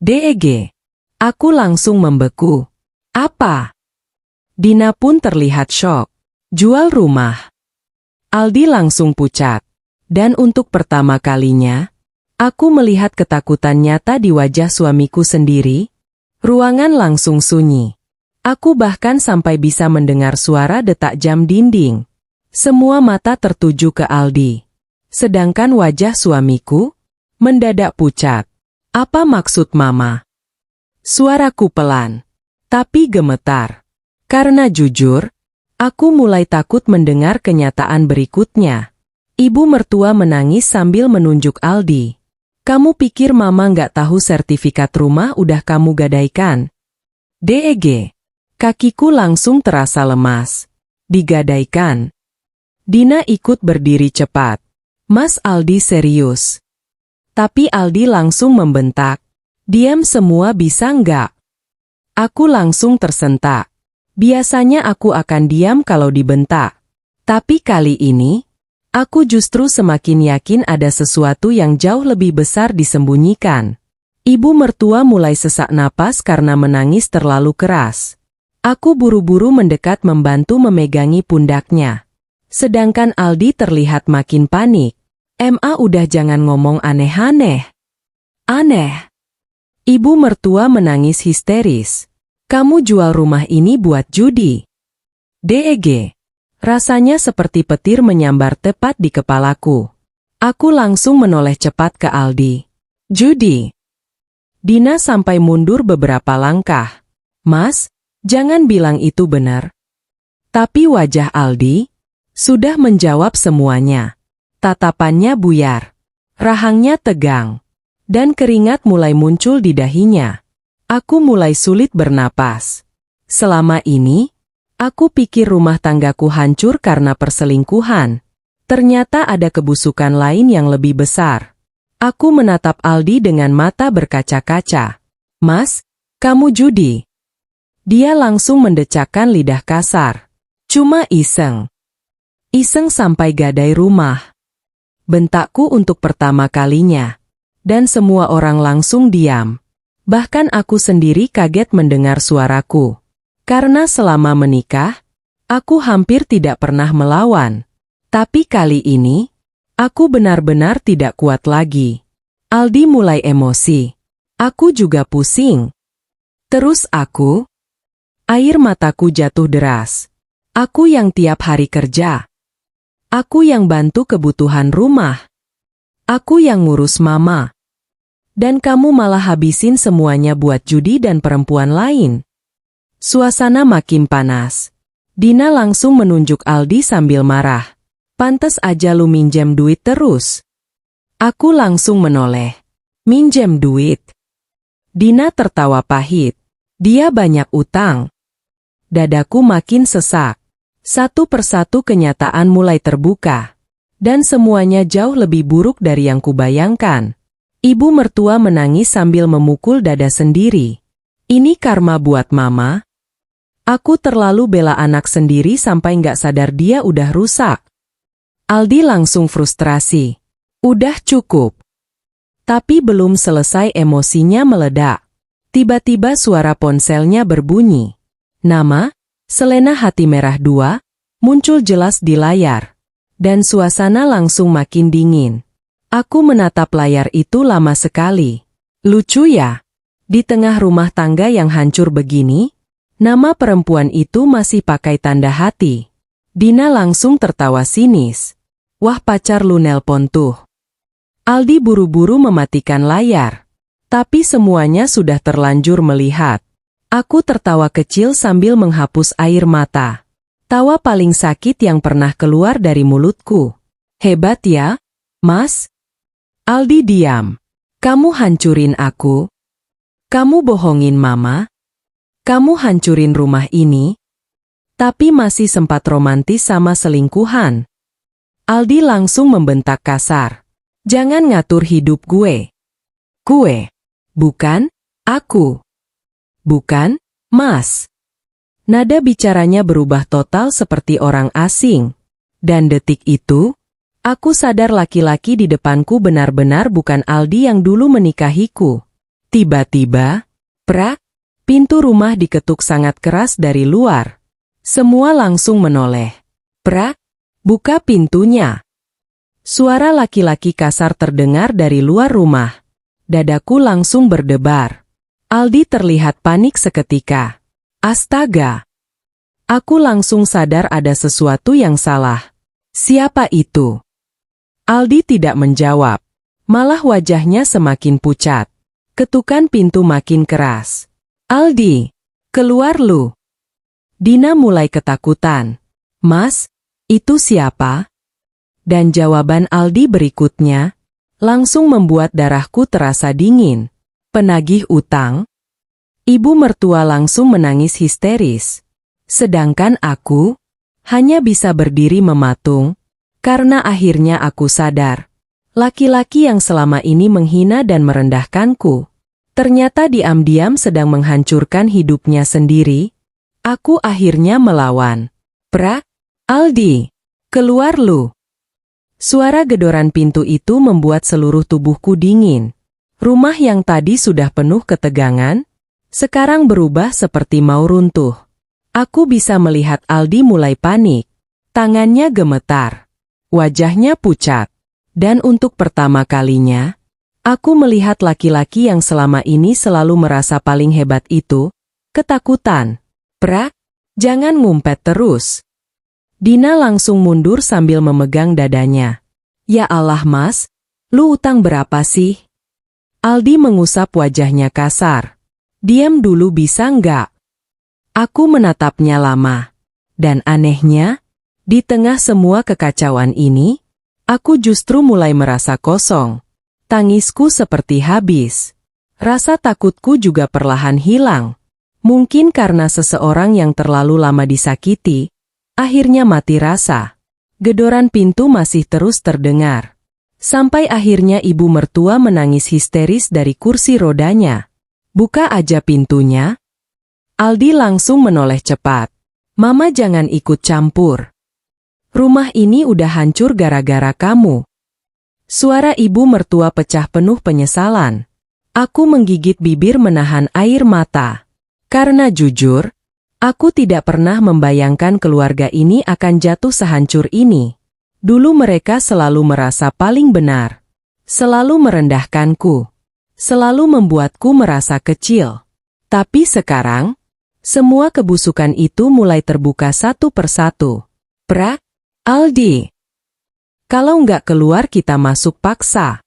"DEG." Aku langsung membeku. "Apa?" Dina pun terlihat syok. "Jual rumah?" Aldi langsung pucat. Dan untuk pertama kalinya, aku melihat ketakutan nyata di wajah suamiku sendiri. Ruangan langsung sunyi. Aku bahkan sampai bisa mendengar suara detak jam dinding. Semua mata tertuju ke Aldi. Sedangkan wajah suamiku mendadak pucat. "Apa maksud Mama?" Suaraku pelan, tapi gemetar. Karena jujur, aku mulai takut mendengar kenyataan berikutnya. Ibu mertua menangis sambil menunjuk Aldi. "Kamu pikir Mama nggak tahu sertifikat rumah udah kamu gadaikan?" "DEG." Kakiku langsung terasa lemas. "Digadaikan?" Dina ikut berdiri cepat. "Mas Aldi serius." Tapi Aldi langsung membentak. "Diam semua bisa nggak?" Aku langsung tersentak. Biasanya aku akan diam kalau dibentak. Tapi kali ini, aku justru semakin yakin ada sesuatu yang jauh lebih besar disembunyikan. Ibu mertua mulai sesak napas karena menangis terlalu keras. Aku buru-buru mendekat membantu memegangi pundaknya. Sedangkan Aldi terlihat makin panik. "Ma udah jangan ngomong aneh-aneh." "Aneh?" Ibu mertua menangis histeris. "Kamu jual rumah ini buat judi." "DEG." Rasanya seperti petir menyambar tepat di kepalaku. Aku langsung menoleh cepat ke Aldi. "Judi?" Dina sampai mundur beberapa langkah. "Mas, jangan bilang itu benar." Tapi wajah Aldi sudah menjawab semuanya. Tatapannya buyar. Rahangnya tegang. Dan keringat mulai muncul di dahinya. Aku mulai sulit bernapas. Selama ini, aku pikir rumah tanggaku hancur karena perselingkuhan. Ternyata ada kebusukan lain yang lebih besar. Aku menatap Aldi dengan mata berkaca-kaca. "Mas, kamu judi?" Dia langsung mendecakkan lidah kasar. "Cuma iseng." "Iseng sampai gadai rumah." Bentakku untuk pertama kalinya. Dan semua orang langsung diam. Bahkan aku sendiri kaget mendengar suaraku. Karena selama menikah, aku hampir tidak pernah melawan. Tapi kali ini, aku benar-benar tidak kuat lagi. Aldi mulai emosi. Aku juga pusing. Terus air mataku jatuh deras. Aku yang tiap hari kerja. Aku yang bantu kebutuhan rumah. Aku yang ngurus Mama. Dan kamu malah habisin semuanya buat judi dan perempuan lain. Suasana makin panas. Dina langsung menunjuk Aldi sambil marah. "Pantes aja lu minjem duit terus." Aku langsung menoleh. "Minjem duit?" Dina tertawa pahit. "Dia banyak utang." Dadaku makin sesak. Satu persatu kenyataan mulai terbuka. Dan semuanya jauh lebih buruk dari yang kubayangkan. Ibu mertua menangis sambil memukul dada sendiri. Ini karma buat mama. Aku terlalu bela anak sendiri sampai nggak sadar dia udah rusak. Aldi langsung frustrasi. Udah cukup. Tapi belum selesai emosinya meledak. Tiba-tiba suara ponselnya berbunyi. Nama, Selena Hati Merah 2, muncul jelas di layar. Dan suasana langsung makin dingin. Aku menatap layar itu lama sekali. Lucu ya? Di tengah rumah tangga yang hancur begini, nama perempuan itu masih pakai tanda hati. Dina langsung tertawa sinis. Wah, pacar lu nelpon tuh. Aldi buru-buru mematikan layar. Tapi semuanya sudah terlanjur melihat. Aku tertawa kecil sambil menghapus air mata. Tawa paling sakit yang pernah keluar dari mulutku. Hebat ya, Mas? Aldi diam. Kamu hancurin aku? Kamu bohongin mama? Kamu hancurin rumah ini? Tapi masih sempat romantis sama selingkuhan. Aldi langsung membentak kasar. Jangan ngatur hidup gue. Gue. Bukan, aku. Bukan, Mas. Nada bicaranya berubah total seperti orang asing. Dan detik itu, aku sadar laki-laki di depanku benar-benar bukan Aldi yang dulu menikahiku. Tiba-tiba, prak, pintu rumah diketuk sangat keras dari luar. Semua langsung menoleh. Prak, buka pintunya. Suara laki-laki kasar terdengar dari luar rumah. Dadaku langsung berdebar. Aldi terlihat panik seketika. Astaga! Aku langsung sadar ada sesuatu yang salah. Siapa itu? Aldi tidak menjawab. Malah wajahnya semakin pucat. Ketukan pintu makin keras. Aldi, keluar lu. Dina mulai ketakutan. Mas, itu siapa? Dan jawaban Aldi berikutnya langsung membuat darahku terasa dingin. Penagih utang? Ibu mertua langsung menangis histeris. Sedangkan aku hanya bisa berdiri mematung, karena akhirnya aku sadar. Laki-laki yang selama ini menghina dan merendahkanku, ternyata diam-diam sedang menghancurkan hidupnya sendiri. Aku akhirnya melawan. Prak, Aldi, keluar lu. Suara gedoran pintu itu membuat seluruh tubuhku dingin. Rumah yang tadi sudah penuh ketegangan, sekarang berubah seperti mau runtuh. Aku bisa melihat Aldi mulai panik. Tangannya gemetar. Wajahnya pucat. Dan untuk pertama kalinya, aku melihat laki-laki yang selama ini selalu merasa paling hebat itu, ketakutan. Prak, jangan ngumpet terus. Dina langsung mundur sambil memegang dadanya. Ya Allah Mas, lu utang berapa sih? Aldi mengusap wajahnya kasar. Diam dulu bisa nggak? Aku menatapnya lama. Dan anehnya, di tengah semua kekacauan ini, aku justru mulai merasa kosong. Tangisku seperti habis. Rasa takutku juga perlahan hilang. Mungkin karena seseorang yang terlalu lama disakiti, akhirnya mati rasa. Gedoran pintu masih terus terdengar. Sampai akhirnya ibu mertua menangis histeris dari kursi rodanya. Buka aja pintunya. Aldi langsung menoleh cepat. Mama jangan ikut campur. Rumah ini udah hancur gara-gara kamu. Suara ibu mertua pecah penuh penyesalan. Aku menggigit bibir menahan air mata. Karena jujur, aku tidak pernah membayangkan keluarga ini akan jatuh sehancur ini. Dulu mereka selalu merasa paling benar. Selalu merendahkanku. Selalu membuatku merasa kecil. Tapi sekarang, semua kebusukan itu mulai terbuka satu persatu. Prak, Aldi. Kalau nggak keluar kita masuk paksa.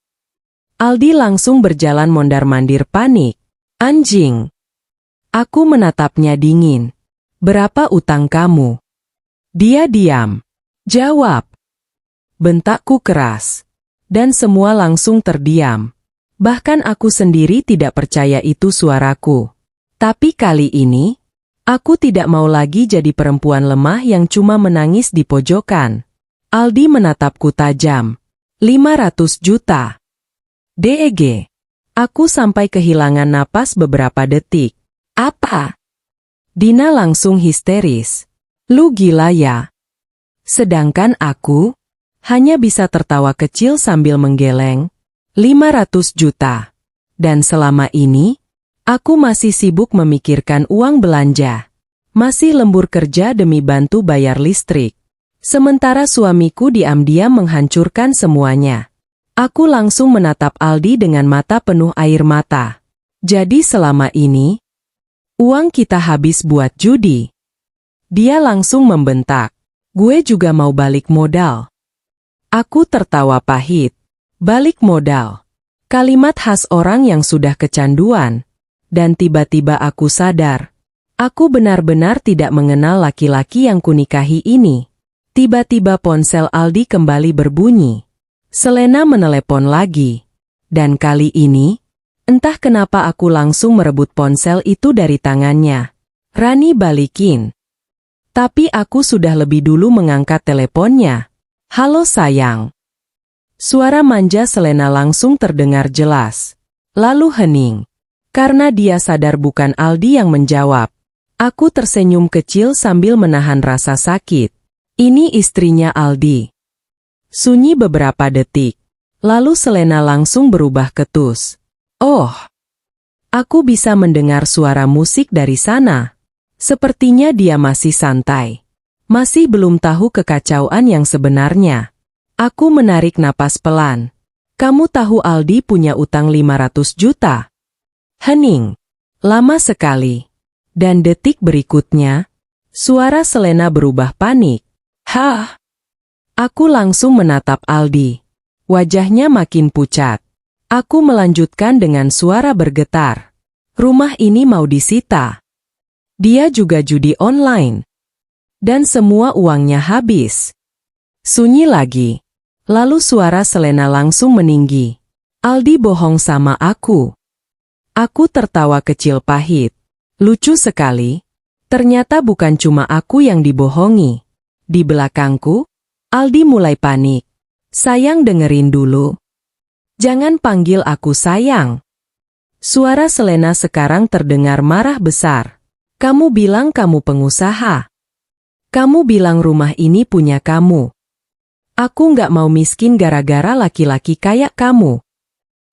Aldi langsung berjalan mondar-mandir panik. Anjing. Aku menatapnya dingin. Berapa utang kamu? Dia diam. Jawab. Bentakku keras. Dan semua langsung terdiam. Bahkan aku sendiri tidak percaya itu suaraku. Tapi kali ini, aku tidak mau lagi jadi perempuan lemah yang cuma menangis di pojokan. Aldi menatapku tajam. 500 juta. DEG. Aku sampai kehilangan napas beberapa detik. Apa? Dina langsung histeris. Lu gila ya? Sedangkan aku hanya bisa tertawa kecil sambil menggeleng. 500 juta. Dan selama ini, aku masih sibuk memikirkan uang belanja. Masih lembur kerja demi bantu bayar listrik. Sementara suamiku diam-diam menghancurkan semuanya. Aku langsung menatap Aldi dengan mata penuh air mata. Jadi selama ini, uang kita habis buat judi. Dia langsung membentak. Gue juga mau balik modal. Aku tertawa pahit. Balik modal. Kalimat khas orang yang sudah kecanduan. Dan tiba-tiba aku sadar. Aku benar-benar tidak mengenal laki-laki yang kunikahi ini. Tiba-tiba ponsel Aldi kembali berbunyi. Selena menelepon lagi. Dan kali ini, entah kenapa aku langsung merebut ponsel itu dari tangannya. Rani balikin. Tapi aku sudah lebih dulu mengangkat teleponnya. Halo sayang. Suara manja Selena langsung terdengar jelas. Lalu hening. Karena dia sadar bukan Aldi yang menjawab. Aku tersenyum kecil sambil menahan rasa sakit. Ini istrinya Aldi. Sunyi beberapa detik. Lalu Selena langsung berubah ketus. Oh, aku bisa mendengar suara musik dari sana. Sepertinya dia masih santai. Masih belum tahu kekacauan yang sebenarnya. Aku menarik napas pelan. Kamu tahu Aldi punya utang 500 juta? Hening. Lama sekali. Dan detik berikutnya, suara Selena berubah panik. Hah? Aku langsung menatap Aldi. Wajahnya makin pucat. Aku melanjutkan dengan suara bergetar. Rumah ini mau disita. Dia juga judi online. Dan semua uangnya habis. Sunyi lagi. Lalu suara Selena langsung meninggi. Aldi bohong sama aku. Aku tertawa kecil pahit. Lucu sekali. Ternyata bukan cuma aku yang dibohongi. Di belakangku, Aldi mulai panik. Sayang dengerin dulu. Jangan panggil aku sayang. Suara Selena sekarang terdengar marah besar. Kamu bilang kamu pengusaha. Kamu bilang rumah ini punya kamu. Aku nggak mau miskin gara-gara laki-laki kayak kamu.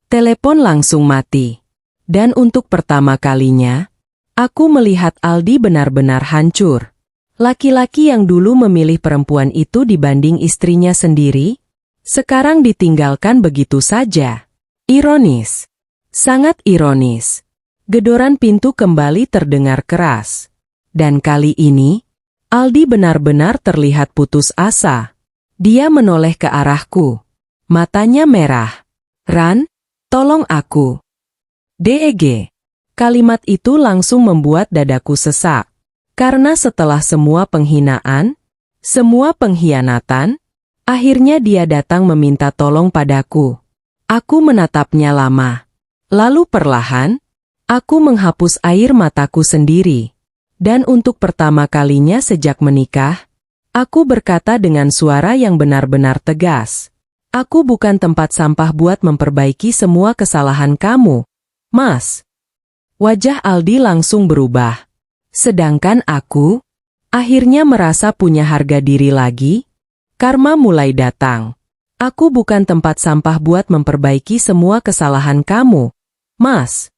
Telepon langsung mati. Dan untuk pertama kalinya, aku melihat Aldi benar-benar hancur. Laki-laki yang dulu memilih perempuan itu dibanding istrinya sendiri, sekarang ditinggalkan begitu saja. Ironis. Sangat ironis. Gedoran pintu kembali terdengar keras. Dan kali ini, Aldi benar-benar terlihat putus asa. Dia menoleh ke arahku. Matanya merah. Ran, tolong aku. DEG. Kalimat itu langsung membuat dadaku sesak. Karena setelah semua penghinaan, semua pengkhianatan, akhirnya dia datang meminta tolong padaku. Aku menatapnya lama. Lalu perlahan, aku menghapus air mataku sendiri. Dan untuk pertama kalinya sejak menikah, aku berkata dengan suara yang benar-benar tegas. Aku bukan tempat sampah buat memperbaiki semua kesalahan kamu, Mas. Wajah Aldi langsung berubah. Sedangkan aku, akhirnya merasa punya harga diri lagi. Karma mulai datang. Aku bukan tempat sampah buat memperbaiki semua kesalahan kamu, Mas.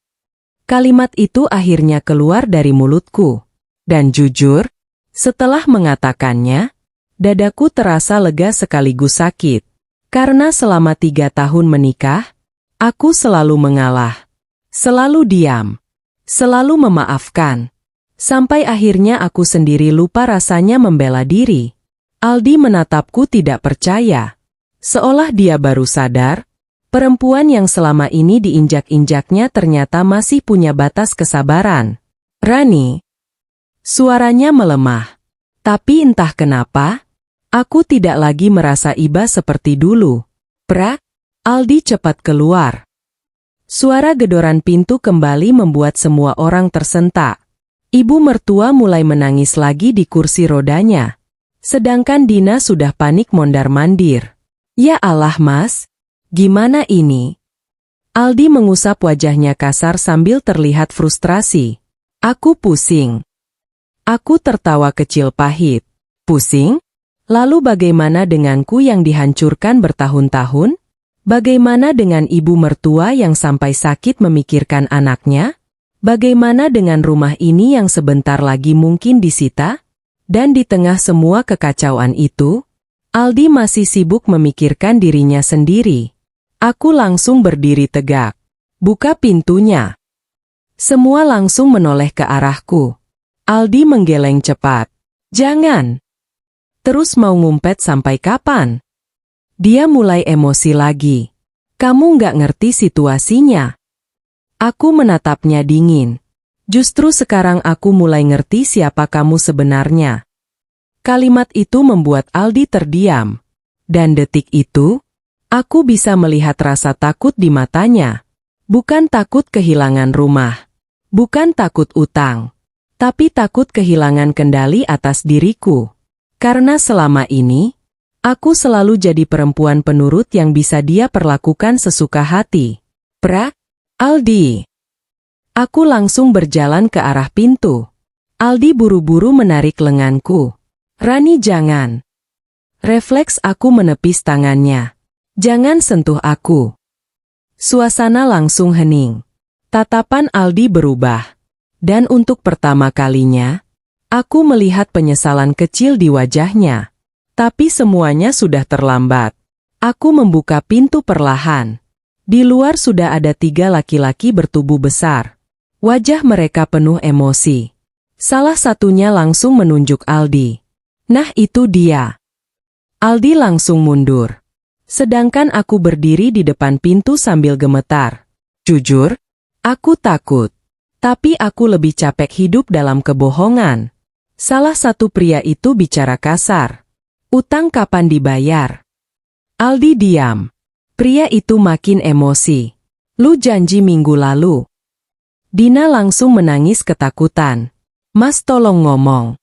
Kalimat itu akhirnya keluar dari mulutku. Dan jujur, setelah mengatakannya, dadaku terasa lega sekaligus sakit. Karena selama 3 tahun menikah, aku selalu mengalah. Selalu diam. Selalu memaafkan. Sampai akhirnya aku sendiri lupa rasanya membela diri. Aldi menatapku tidak percaya. Seolah dia baru sadar, perempuan yang selama ini diinjak-injaknya ternyata masih punya batas kesabaran. Rani. Suaranya melemah. Tapi entah kenapa, aku tidak lagi merasa iba seperti dulu. Prak, Aldi cepat keluar. Suara gedoran pintu kembali membuat semua orang tersentak. Ibu mertua mulai menangis lagi di kursi rodanya. Sedangkan Dina sudah panik mondar-mandir. Ya Allah Mas, gimana ini? Aldi mengusap wajahnya kasar sambil terlihat frustrasi. Aku pusing. Aku tertawa kecil pahit. Pusing? Lalu bagaimana denganku yang dihancurkan bertahun-tahun? Bagaimana dengan ibu mertua yang sampai sakit memikirkan anaknya? Bagaimana dengan rumah ini yang sebentar lagi mungkin disita? Dan di tengah semua kekacauan itu, Aldi masih sibuk memikirkan dirinya sendiri. Aku langsung berdiri tegak. Buka pintunya. Semua langsung menoleh ke arahku. Aldi menggeleng cepat. Jangan. Terus mau ngumpet sampai kapan? Dia mulai emosi lagi. Kamu nggak ngerti situasinya. Aku menatapnya dingin. Justru sekarang aku mulai ngerti siapa kamu sebenarnya. Kalimat itu membuat Aldi terdiam. Dan detik itu, aku bisa melihat rasa takut di matanya. Bukan takut kehilangan rumah. Bukan takut utang. Tapi takut kehilangan kendali atas diriku. Karena selama ini, aku selalu jadi perempuan penurut yang bisa dia perlakukan sesuka hati. Aldi. Aku langsung berjalan ke arah pintu. Aldi buru-buru menarik lenganku. Rani, jangan. Refleks aku menepis tangannya. Jangan sentuh aku. Suasana langsung hening. Tatapan Aldi berubah. Dan untuk pertama kalinya, aku melihat penyesalan kecil di wajahnya. Tapi semuanya sudah terlambat. Aku membuka pintu perlahan. Di luar sudah ada 3 laki-laki bertubuh besar. Wajah mereka penuh emosi. Salah satunya langsung menunjuk Aldi. Nah, itu dia. Aldi langsung mundur. Sedangkan aku berdiri di depan pintu sambil gemetar. Jujur, aku takut. Tapi aku lebih capek hidup dalam kebohongan. Salah satu pria itu bicara kasar. Utang kapan dibayar? Aldi diam. Pria itu makin emosi. Lu janji minggu lalu. Dina langsung menangis ketakutan. Mas, tolong ngomong.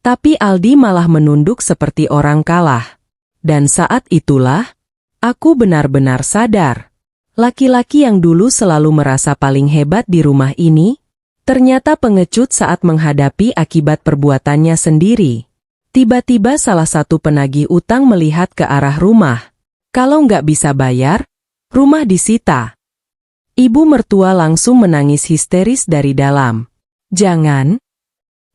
Tapi Aldi malah menunduk seperti orang kalah. Dan saat itulah, aku benar-benar sadar. Laki-laki yang dulu selalu merasa paling hebat di rumah ini, ternyata pengecut saat menghadapi akibat perbuatannya sendiri. Tiba-tiba salah satu penagih utang melihat ke arah rumah. Kalau nggak bisa bayar, rumah disita. Ibu mertua langsung menangis histeris dari dalam. Jangan.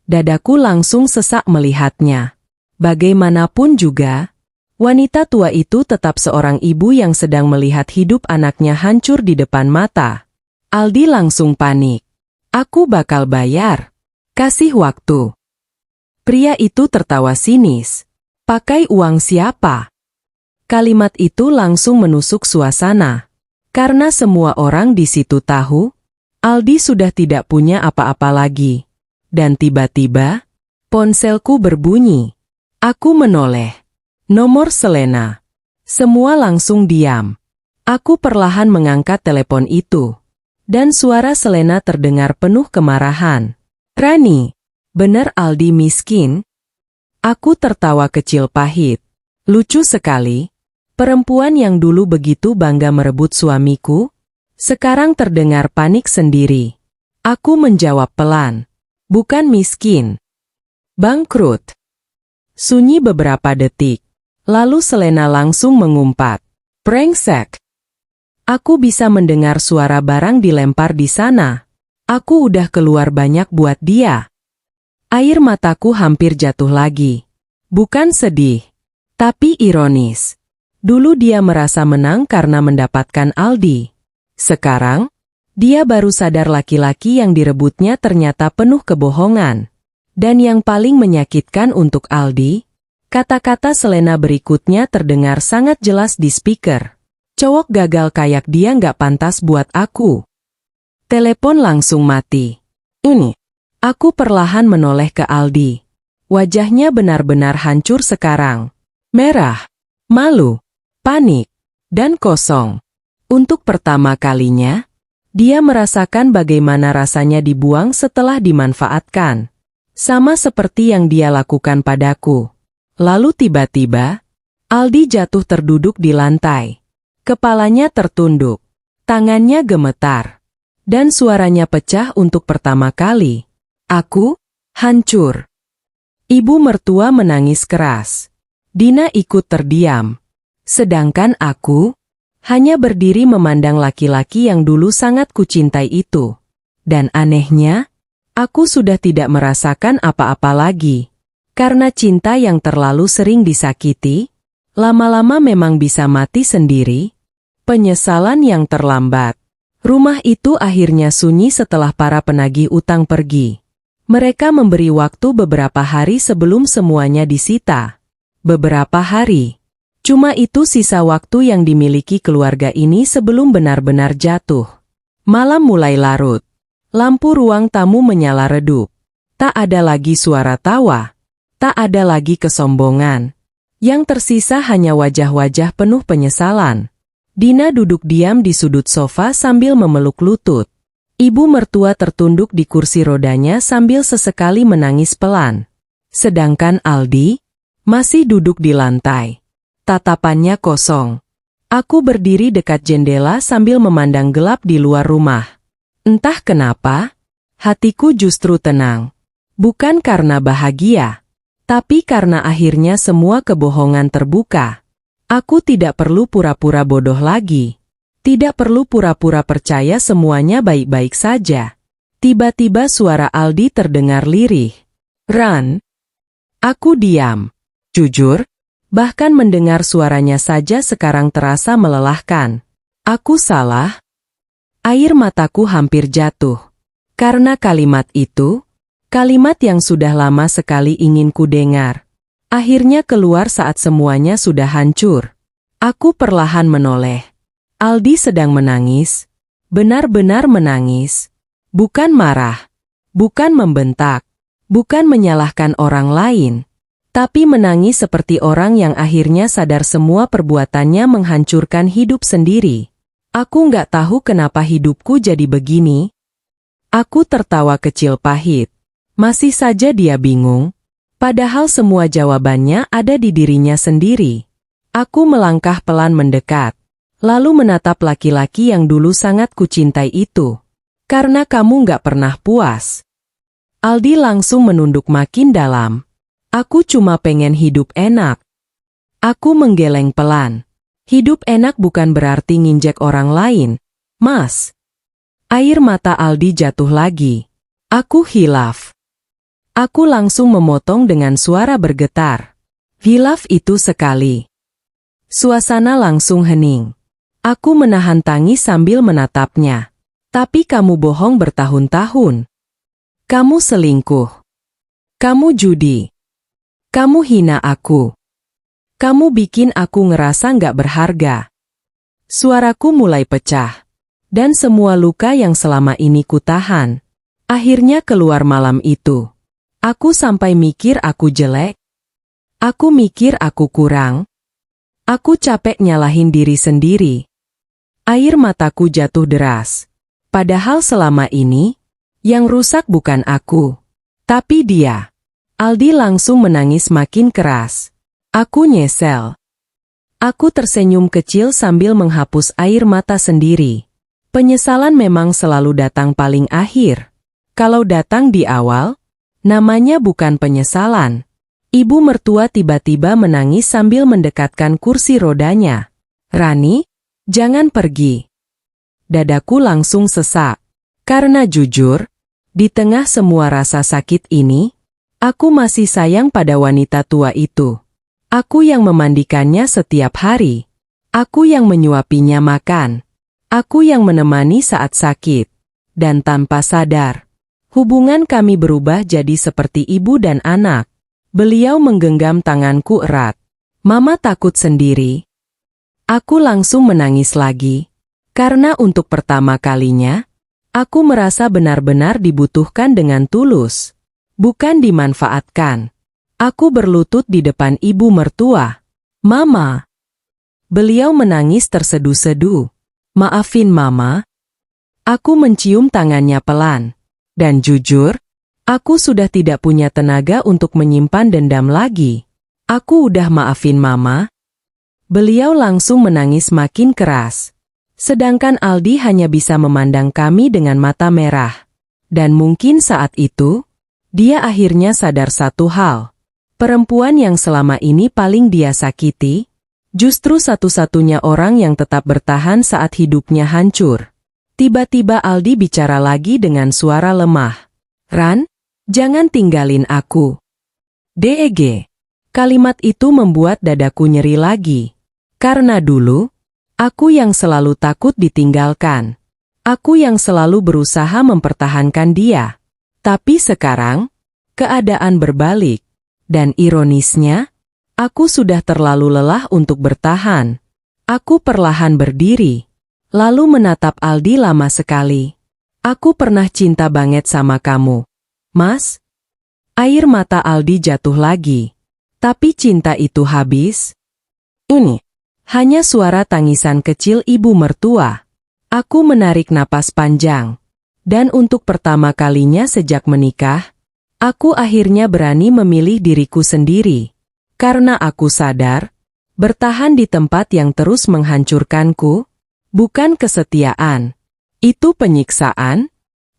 Dadaku langsung sesak melihatnya. Bagaimanapun juga, wanita tua itu tetap seorang ibu yang sedang melihat hidup anaknya hancur di depan mata. Aldi langsung panik. Aku bakal bayar. Kasih waktu. Pria itu tertawa sinis. Pakai uang siapa? Kalimat itu langsung menusuk suasana. Karena semua orang di situ tahu, Aldi sudah tidak punya apa-apa lagi. Dan tiba-tiba, ponselku berbunyi. Aku menoleh. Nomor Selena. Semua langsung diam. Aku perlahan mengangkat telepon itu. Dan suara Selena terdengar penuh kemarahan. Rani, bener Aldi miskin? Aku tertawa kecil pahit. Lucu sekali. Perempuan yang dulu begitu bangga merebut suamiku, sekarang terdengar panik sendiri. Aku menjawab pelan. Bukan miskin. Bangkrut. Sunyi beberapa detik. Lalu Selena langsung mengumpat. Brengsek. Aku bisa mendengar suara barang dilempar di sana. Aku udah keluar banyak buat dia. Air mataku hampir jatuh lagi. Bukan sedih, tapi ironis. Dulu dia merasa menang karena mendapatkan Aldi. Sekarang, dia baru sadar laki-laki yang direbutnya ternyata penuh kebohongan. Dan yang paling menyakitkan untuk Aldi, kata-kata Selena berikutnya terdengar sangat jelas di speaker. Cowok gagal kayak dia nggak pantas buat aku. Telepon langsung mati. Ini. Aku perlahan menoleh ke Aldi. Wajahnya benar-benar hancur sekarang. Merah, malu, panik, dan kosong. Untuk pertama kalinya, dia merasakan bagaimana rasanya dibuang setelah dimanfaatkan. Sama seperti yang dia lakukan padaku. Lalu tiba-tiba, Aldi jatuh terduduk di lantai. Kepalanya tertunduk. Tangannya gemetar. Dan suaranya pecah untuk pertama kali. Aku hancur. Ibu mertua menangis keras. Dina ikut terdiam. Sedangkan aku hanya berdiri memandang laki-laki yang dulu sangat kucintai itu. Dan anehnya, aku sudah tidak merasakan apa-apa lagi. Karena cinta yang terlalu sering disakiti, lama-lama memang bisa mati sendiri. Penyesalan yang terlambat. Rumah itu akhirnya sunyi setelah para penagih utang pergi. Mereka memberi waktu beberapa hari sebelum semuanya disita. Beberapa hari. Cuma itu sisa waktu yang dimiliki keluarga ini sebelum benar-benar jatuh. Malam mulai larut. Lampu ruang tamu menyala redup. Tak ada lagi suara tawa. Tak ada lagi kesombongan. Yang tersisa hanya wajah-wajah penuh penyesalan. Dina duduk diam di sudut sofa sambil memeluk lutut. Ibu mertua tertunduk di kursi rodanya sambil sesekali menangis pelan. Sedangkan Aldi masih duduk di lantai. Tatapannya kosong. Aku berdiri dekat jendela sambil memandang gelap di luar rumah. Entah kenapa, hatiku justru tenang. Bukan karena bahagia, tapi karena akhirnya semua kebohongan terbuka. Aku tidak perlu pura-pura bodoh lagi. Tidak perlu pura-pura percaya semuanya baik-baik saja. Tiba-tiba suara Aldi terdengar lirih. "Ran." Aku diam. Jujur, bahkan mendengar suaranya saja sekarang terasa melelahkan. Aku salah? Air mataku hampir jatuh. Karena kalimat itu, kalimat yang sudah lama sekali ingin ku dengar, akhirnya keluar saat semuanya sudah hancur. Aku perlahan menoleh. Aldi sedang menangis. Benar-benar menangis. Bukan marah. Bukan membentak. Bukan menyalahkan orang lain. Tapi menangis seperti orang yang akhirnya sadar semua perbuatannya menghancurkan hidup sendiri. Aku nggak tahu kenapa hidupku jadi begini. Aku tertawa kecil pahit. Masih saja dia bingung. Padahal semua jawabannya ada di dirinya sendiri. Aku melangkah pelan mendekat. Lalu menatap laki-laki yang dulu sangat kucintai itu. Karena kamu nggak pernah puas. Aldi langsung menunduk makin dalam. Aku cuma pengen hidup enak. Aku menggeleng pelan. Hidup enak bukan berarti nginjek orang lain, Mas. Air mata Aldi jatuh lagi. Aku hilaf. Aku langsung memotong dengan suara bergetar. Hilaf itu sekali. Suasana langsung hening. Aku menahan tangis sambil menatapnya. Tapi kamu bohong bertahun-tahun. Kamu selingkuh. Kamu judi. Kamu hina aku. Kamu bikin aku ngerasa nggak berharga. Suaraku mulai pecah. Dan semua luka yang selama ini kutahan akhirnya keluar malam itu. Aku sampai mikir aku jelek. Aku mikir aku kurang. Aku capek nyalahin diri sendiri. Air mataku jatuh deras. Padahal selama ini, yang rusak bukan aku, tapi dia. Aldi langsung menangis makin keras. Aku nyesel. Aku tersenyum kecil sambil menghapus air mata sendiri. Penyesalan memang selalu datang paling akhir. Kalau datang di awal, namanya bukan penyesalan. Ibu mertua tiba-tiba menangis sambil mendekatkan kursi rodanya. Rani, jangan pergi. Dadaku langsung sesak. Karena jujur, di tengah semua rasa sakit ini, aku masih sayang pada wanita tua itu. Aku yang memandikannya setiap hari. Aku yang menyuapinya makan. Aku yang menemani saat sakit. Dan tanpa sadar, hubungan kami berubah jadi seperti ibu dan anak. Beliau menggenggam tanganku erat. Mama takut sendiri. Aku langsung menangis lagi. Karena untuk pertama kalinya, aku merasa benar-benar dibutuhkan dengan tulus. Bukan dimanfaatkan. Aku berlutut di depan ibu mertua. Mama. Beliau menangis terseduh-seduh. Maafin Mama. Aku mencium tangannya pelan. Dan jujur, aku sudah tidak punya tenaga untuk menyimpan dendam lagi. Aku udah maafin Mama. Beliau langsung menangis makin keras. Sedangkan Aldi hanya bisa memandang kami dengan mata merah. Dan mungkin saat itu, dia akhirnya sadar satu hal. Perempuan yang selama ini paling dia sakiti, justru satu-satunya orang yang tetap bertahan saat hidupnya hancur. Tiba-tiba Aldi bicara lagi dengan suara lemah. "Ran, jangan tinggalin aku." "Deg." Kalimat itu membuat dadaku nyeri lagi. Karena dulu, aku yang selalu takut ditinggalkan. Aku yang selalu berusaha mempertahankan dia. Tapi sekarang, keadaan berbalik. Dan ironisnya, aku sudah terlalu lelah untuk bertahan. Aku perlahan berdiri, lalu menatap Aldi lama sekali. "Aku pernah cinta banget sama kamu, Mas." Air mata Aldi jatuh lagi. Tapi cinta itu habis. Ini hanya suara tangisan kecil ibu mertua. Aku menarik napas panjang. Dan untuk pertama kalinya sejak menikah, aku akhirnya berani memilih diriku sendiri. Karena aku sadar, bertahan di tempat yang terus menghancurkanku, bukan kesetiaan. Itu penyiksaan.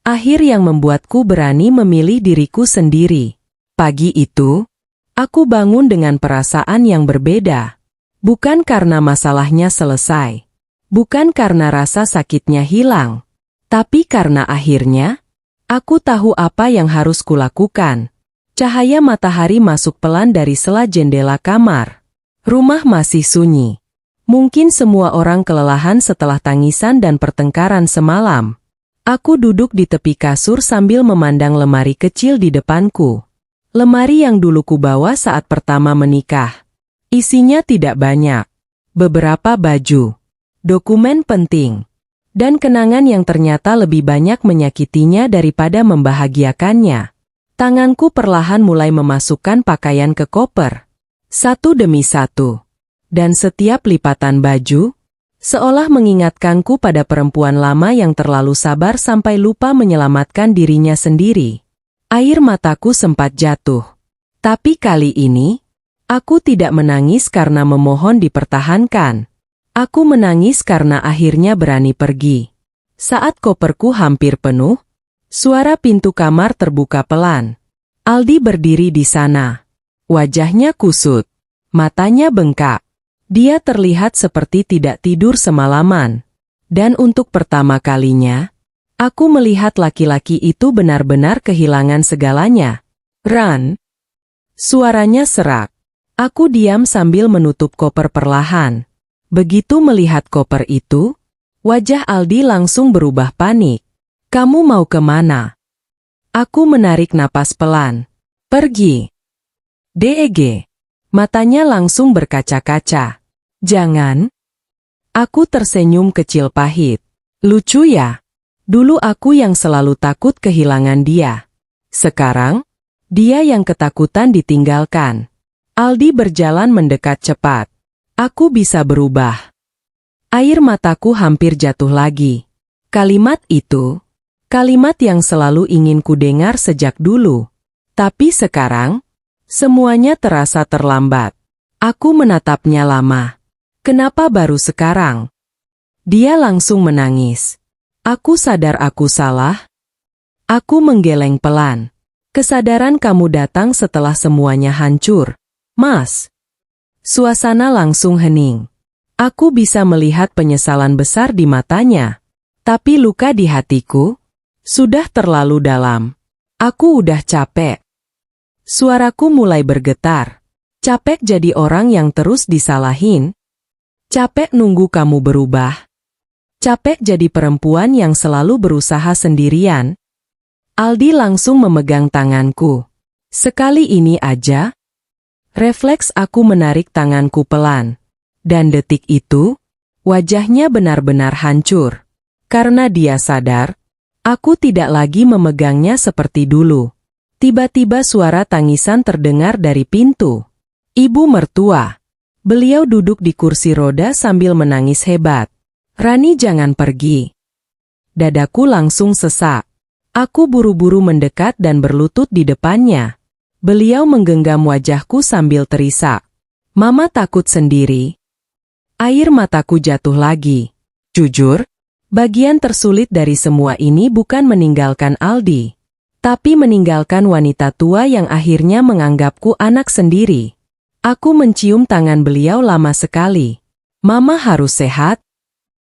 Akhir yang membuatku berani memilih diriku sendiri. Pagi itu, aku bangun dengan perasaan yang berbeda. Bukan karena masalahnya selesai. Bukan karena rasa sakitnya hilang. Tapi karena akhirnya, aku tahu apa yang harus kulakukan. Cahaya matahari masuk pelan dari sela jendela kamar. Rumah masih sunyi. Mungkin semua orang kelelahan setelah tangisan dan pertengkaran semalam. Aku duduk di tepi kasur sambil memandang lemari kecil di depanku. Lemari yang dulu kubawa saat pertama menikah. Isinya tidak banyak. Beberapa baju, dokumen penting, dan kenangan yang ternyata lebih banyak menyakitinya daripada membahagiakannya. Tanganku perlahan mulai memasukkan pakaian ke koper. Satu demi satu. Dan setiap lipatan baju, seolah mengingatkanku pada perempuan lama yang terlalu sabar sampai lupa menyelamatkan dirinya sendiri. Air mataku sempat jatuh. Tapi kali ini, aku tidak menangis karena memohon dipertahankan. Aku menangis karena akhirnya berani pergi. Saat koperku hampir penuh, suara pintu kamar terbuka pelan. Aldi berdiri di sana. Wajahnya kusut. Matanya bengkak. Dia terlihat seperti tidak tidur semalaman. Dan untuk pertama kalinya, aku melihat laki-laki itu benar-benar kehilangan segalanya. "Ran." Suaranya serak. Aku diam sambil menutup koper perlahan. Begitu melihat koper itu, wajah Aldi langsung berubah panik. "Kamu mau kemana?" Aku menarik napas pelan. "Pergi." "Deg." Matanya langsung berkaca-kaca. "Jangan." Aku tersenyum kecil pahit. "Lucu ya? Dulu aku yang selalu takut kehilangan dia. Sekarang, dia yang ketakutan ditinggalkan." Aldi berjalan mendekat cepat. "Aku bisa berubah." Air mataku hampir jatuh lagi. Kalimat itu, kalimat yang selalu ingin ku dengar sejak dulu. Tapi sekarang, semuanya terasa terlambat. Aku menatapnya lama. "Kenapa baru sekarang?" Dia langsung menangis. "Aku sadar aku salah." Aku menggeleng pelan. "Kesadaran kamu datang setelah semuanya hancur, Mas." Suasana langsung hening. Aku bisa melihat penyesalan besar di matanya. Tapi luka di hatiku sudah terlalu dalam. Aku udah capek. Suaraku mulai bergetar. Capek jadi orang yang terus disalahin. Capek nunggu kamu berubah. Capek jadi perempuan yang selalu berusaha sendirian. Aldi langsung memegang tanganku. Sekali ini aja. Refleks aku menarik tanganku pelan. Dan detik itu, wajahnya benar-benar hancur. Karena dia sadar, aku tidak lagi memegangnya seperti dulu. Tiba-tiba suara tangisan terdengar dari pintu. Ibu mertua. Beliau duduk di kursi roda sambil menangis hebat. "Rani, jangan pergi." Dadaku langsung sesak. Aku buru-buru mendekat dan berlutut di depannya. Beliau menggenggam wajahku sambil terisak. "Mama takut sendiri." Air mataku jatuh lagi. Jujur, bagian tersulit dari semua ini bukan meninggalkan Aldi, tapi meninggalkan wanita tua yang akhirnya menganggapku anak sendiri. Aku mencium tangan beliau lama sekali. Mama harus sehat.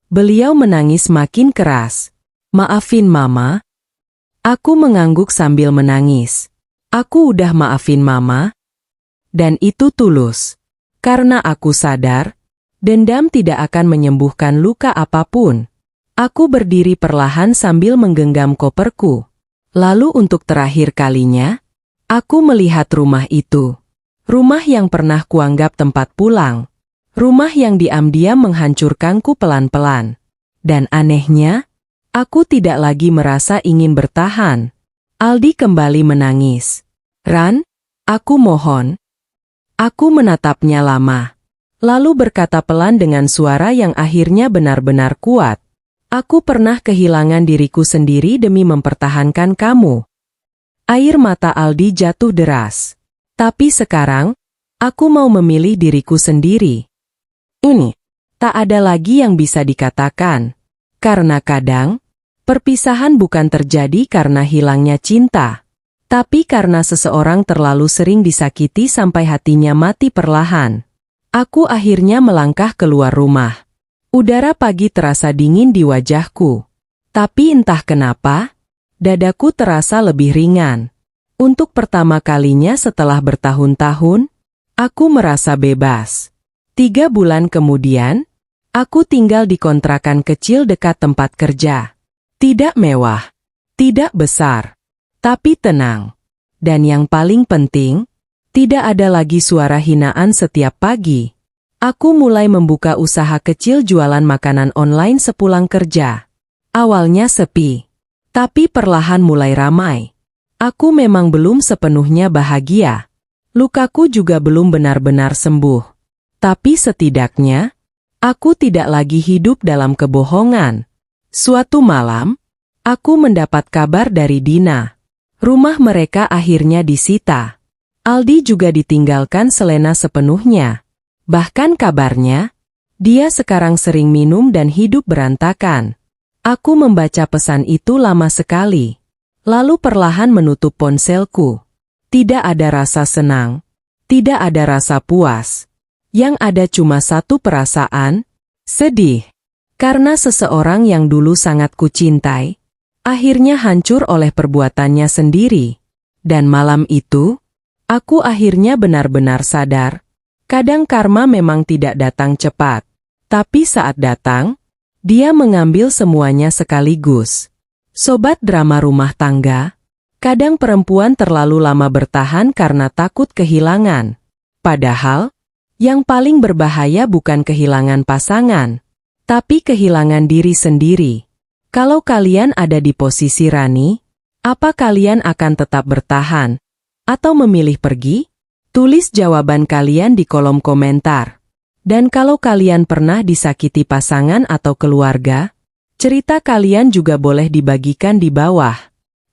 Beliau menangis makin keras. Maafin Mama. Aku mengangguk sambil menangis. Aku udah maafin Mama. Dan itu tulus. Karena aku sadar, dendam tidak akan menyembuhkan luka apapun. Aku berdiri perlahan sambil menggenggam koperku. Lalu untuk terakhir kalinya, aku melihat rumah itu. Rumah yang pernah kuanggap tempat pulang. Rumah yang diam-diam menghancurkanku pelan-pelan. Dan anehnya, aku tidak lagi merasa ingin bertahan. Aldi kembali menangis. Ran, aku mohon. Aku menatapnya lama. Lalu berkata pelan dengan suara yang akhirnya benar-benar kuat. Aku pernah kehilangan diriku sendiri demi mempertahankan kamu. Air mata Aldi jatuh deras. Tapi sekarang, aku mau memilih diriku sendiri. Ini, tak ada lagi yang bisa dikatakan. Karena kadang, perpisahan bukan terjadi karena hilangnya cinta, tapi karena seseorang terlalu sering disakiti sampai hatinya mati perlahan. Aku akhirnya melangkah keluar rumah. Udara pagi terasa dingin di wajahku. Tapi entah kenapa, dadaku terasa lebih ringan. Untuk pertama kalinya setelah bertahun-tahun, aku merasa bebas. 3 bulan kemudian, aku tinggal di kontrakan kecil dekat tempat kerja. Tidak mewah, tidak besar, tapi tenang. Dan yang paling penting, tidak ada lagi suara hinaan setiap pagi. Aku mulai membuka usaha kecil jualan makanan online sepulang kerja. Awalnya sepi, tapi perlahan mulai ramai. Aku memang belum sepenuhnya bahagia. Lukaku juga belum benar-benar sembuh. Tapi setidaknya, aku tidak lagi hidup dalam kebohongan. Suatu malam, aku mendapat kabar dari Dina. Rumah mereka akhirnya disita. Aldi juga ditinggalkan Selena sepenuhnya. Bahkan kabarnya, dia sekarang sering minum dan hidup berantakan. Aku membaca pesan itu lama sekali. Lalu perlahan menutup ponselku. Tidak ada rasa senang. Tidak ada rasa puas. Yang ada cuma satu perasaan, sedih. Karena seseorang yang dulu sangat kucintai, akhirnya hancur oleh perbuatannya sendiri. Dan malam itu, aku akhirnya benar-benar sadar, kadang karma memang tidak datang cepat. Tapi saat datang, dia mengambil semuanya sekaligus. Sobat drama rumah tangga, kadang perempuan terlalu lama bertahan karena takut kehilangan. Padahal, yang paling berbahaya bukan kehilangan pasangan, tapi kehilangan diri sendiri. Kalau kalian ada di posisi Rani, apa kalian akan tetap bertahan? Atau memilih pergi? Tulis jawaban kalian di kolom komentar. Dan kalau kalian pernah disakiti pasangan atau keluarga, cerita kalian juga boleh dibagikan di bawah.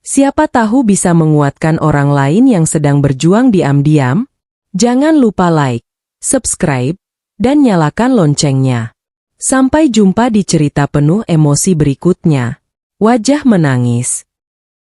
Siapa tahu bisa menguatkan orang lain yang sedang berjuang diam-diam. Jangan lupa like, subscribe, dan nyalakan loncengnya. Sampai jumpa di cerita penuh emosi berikutnya. Wajah menangis.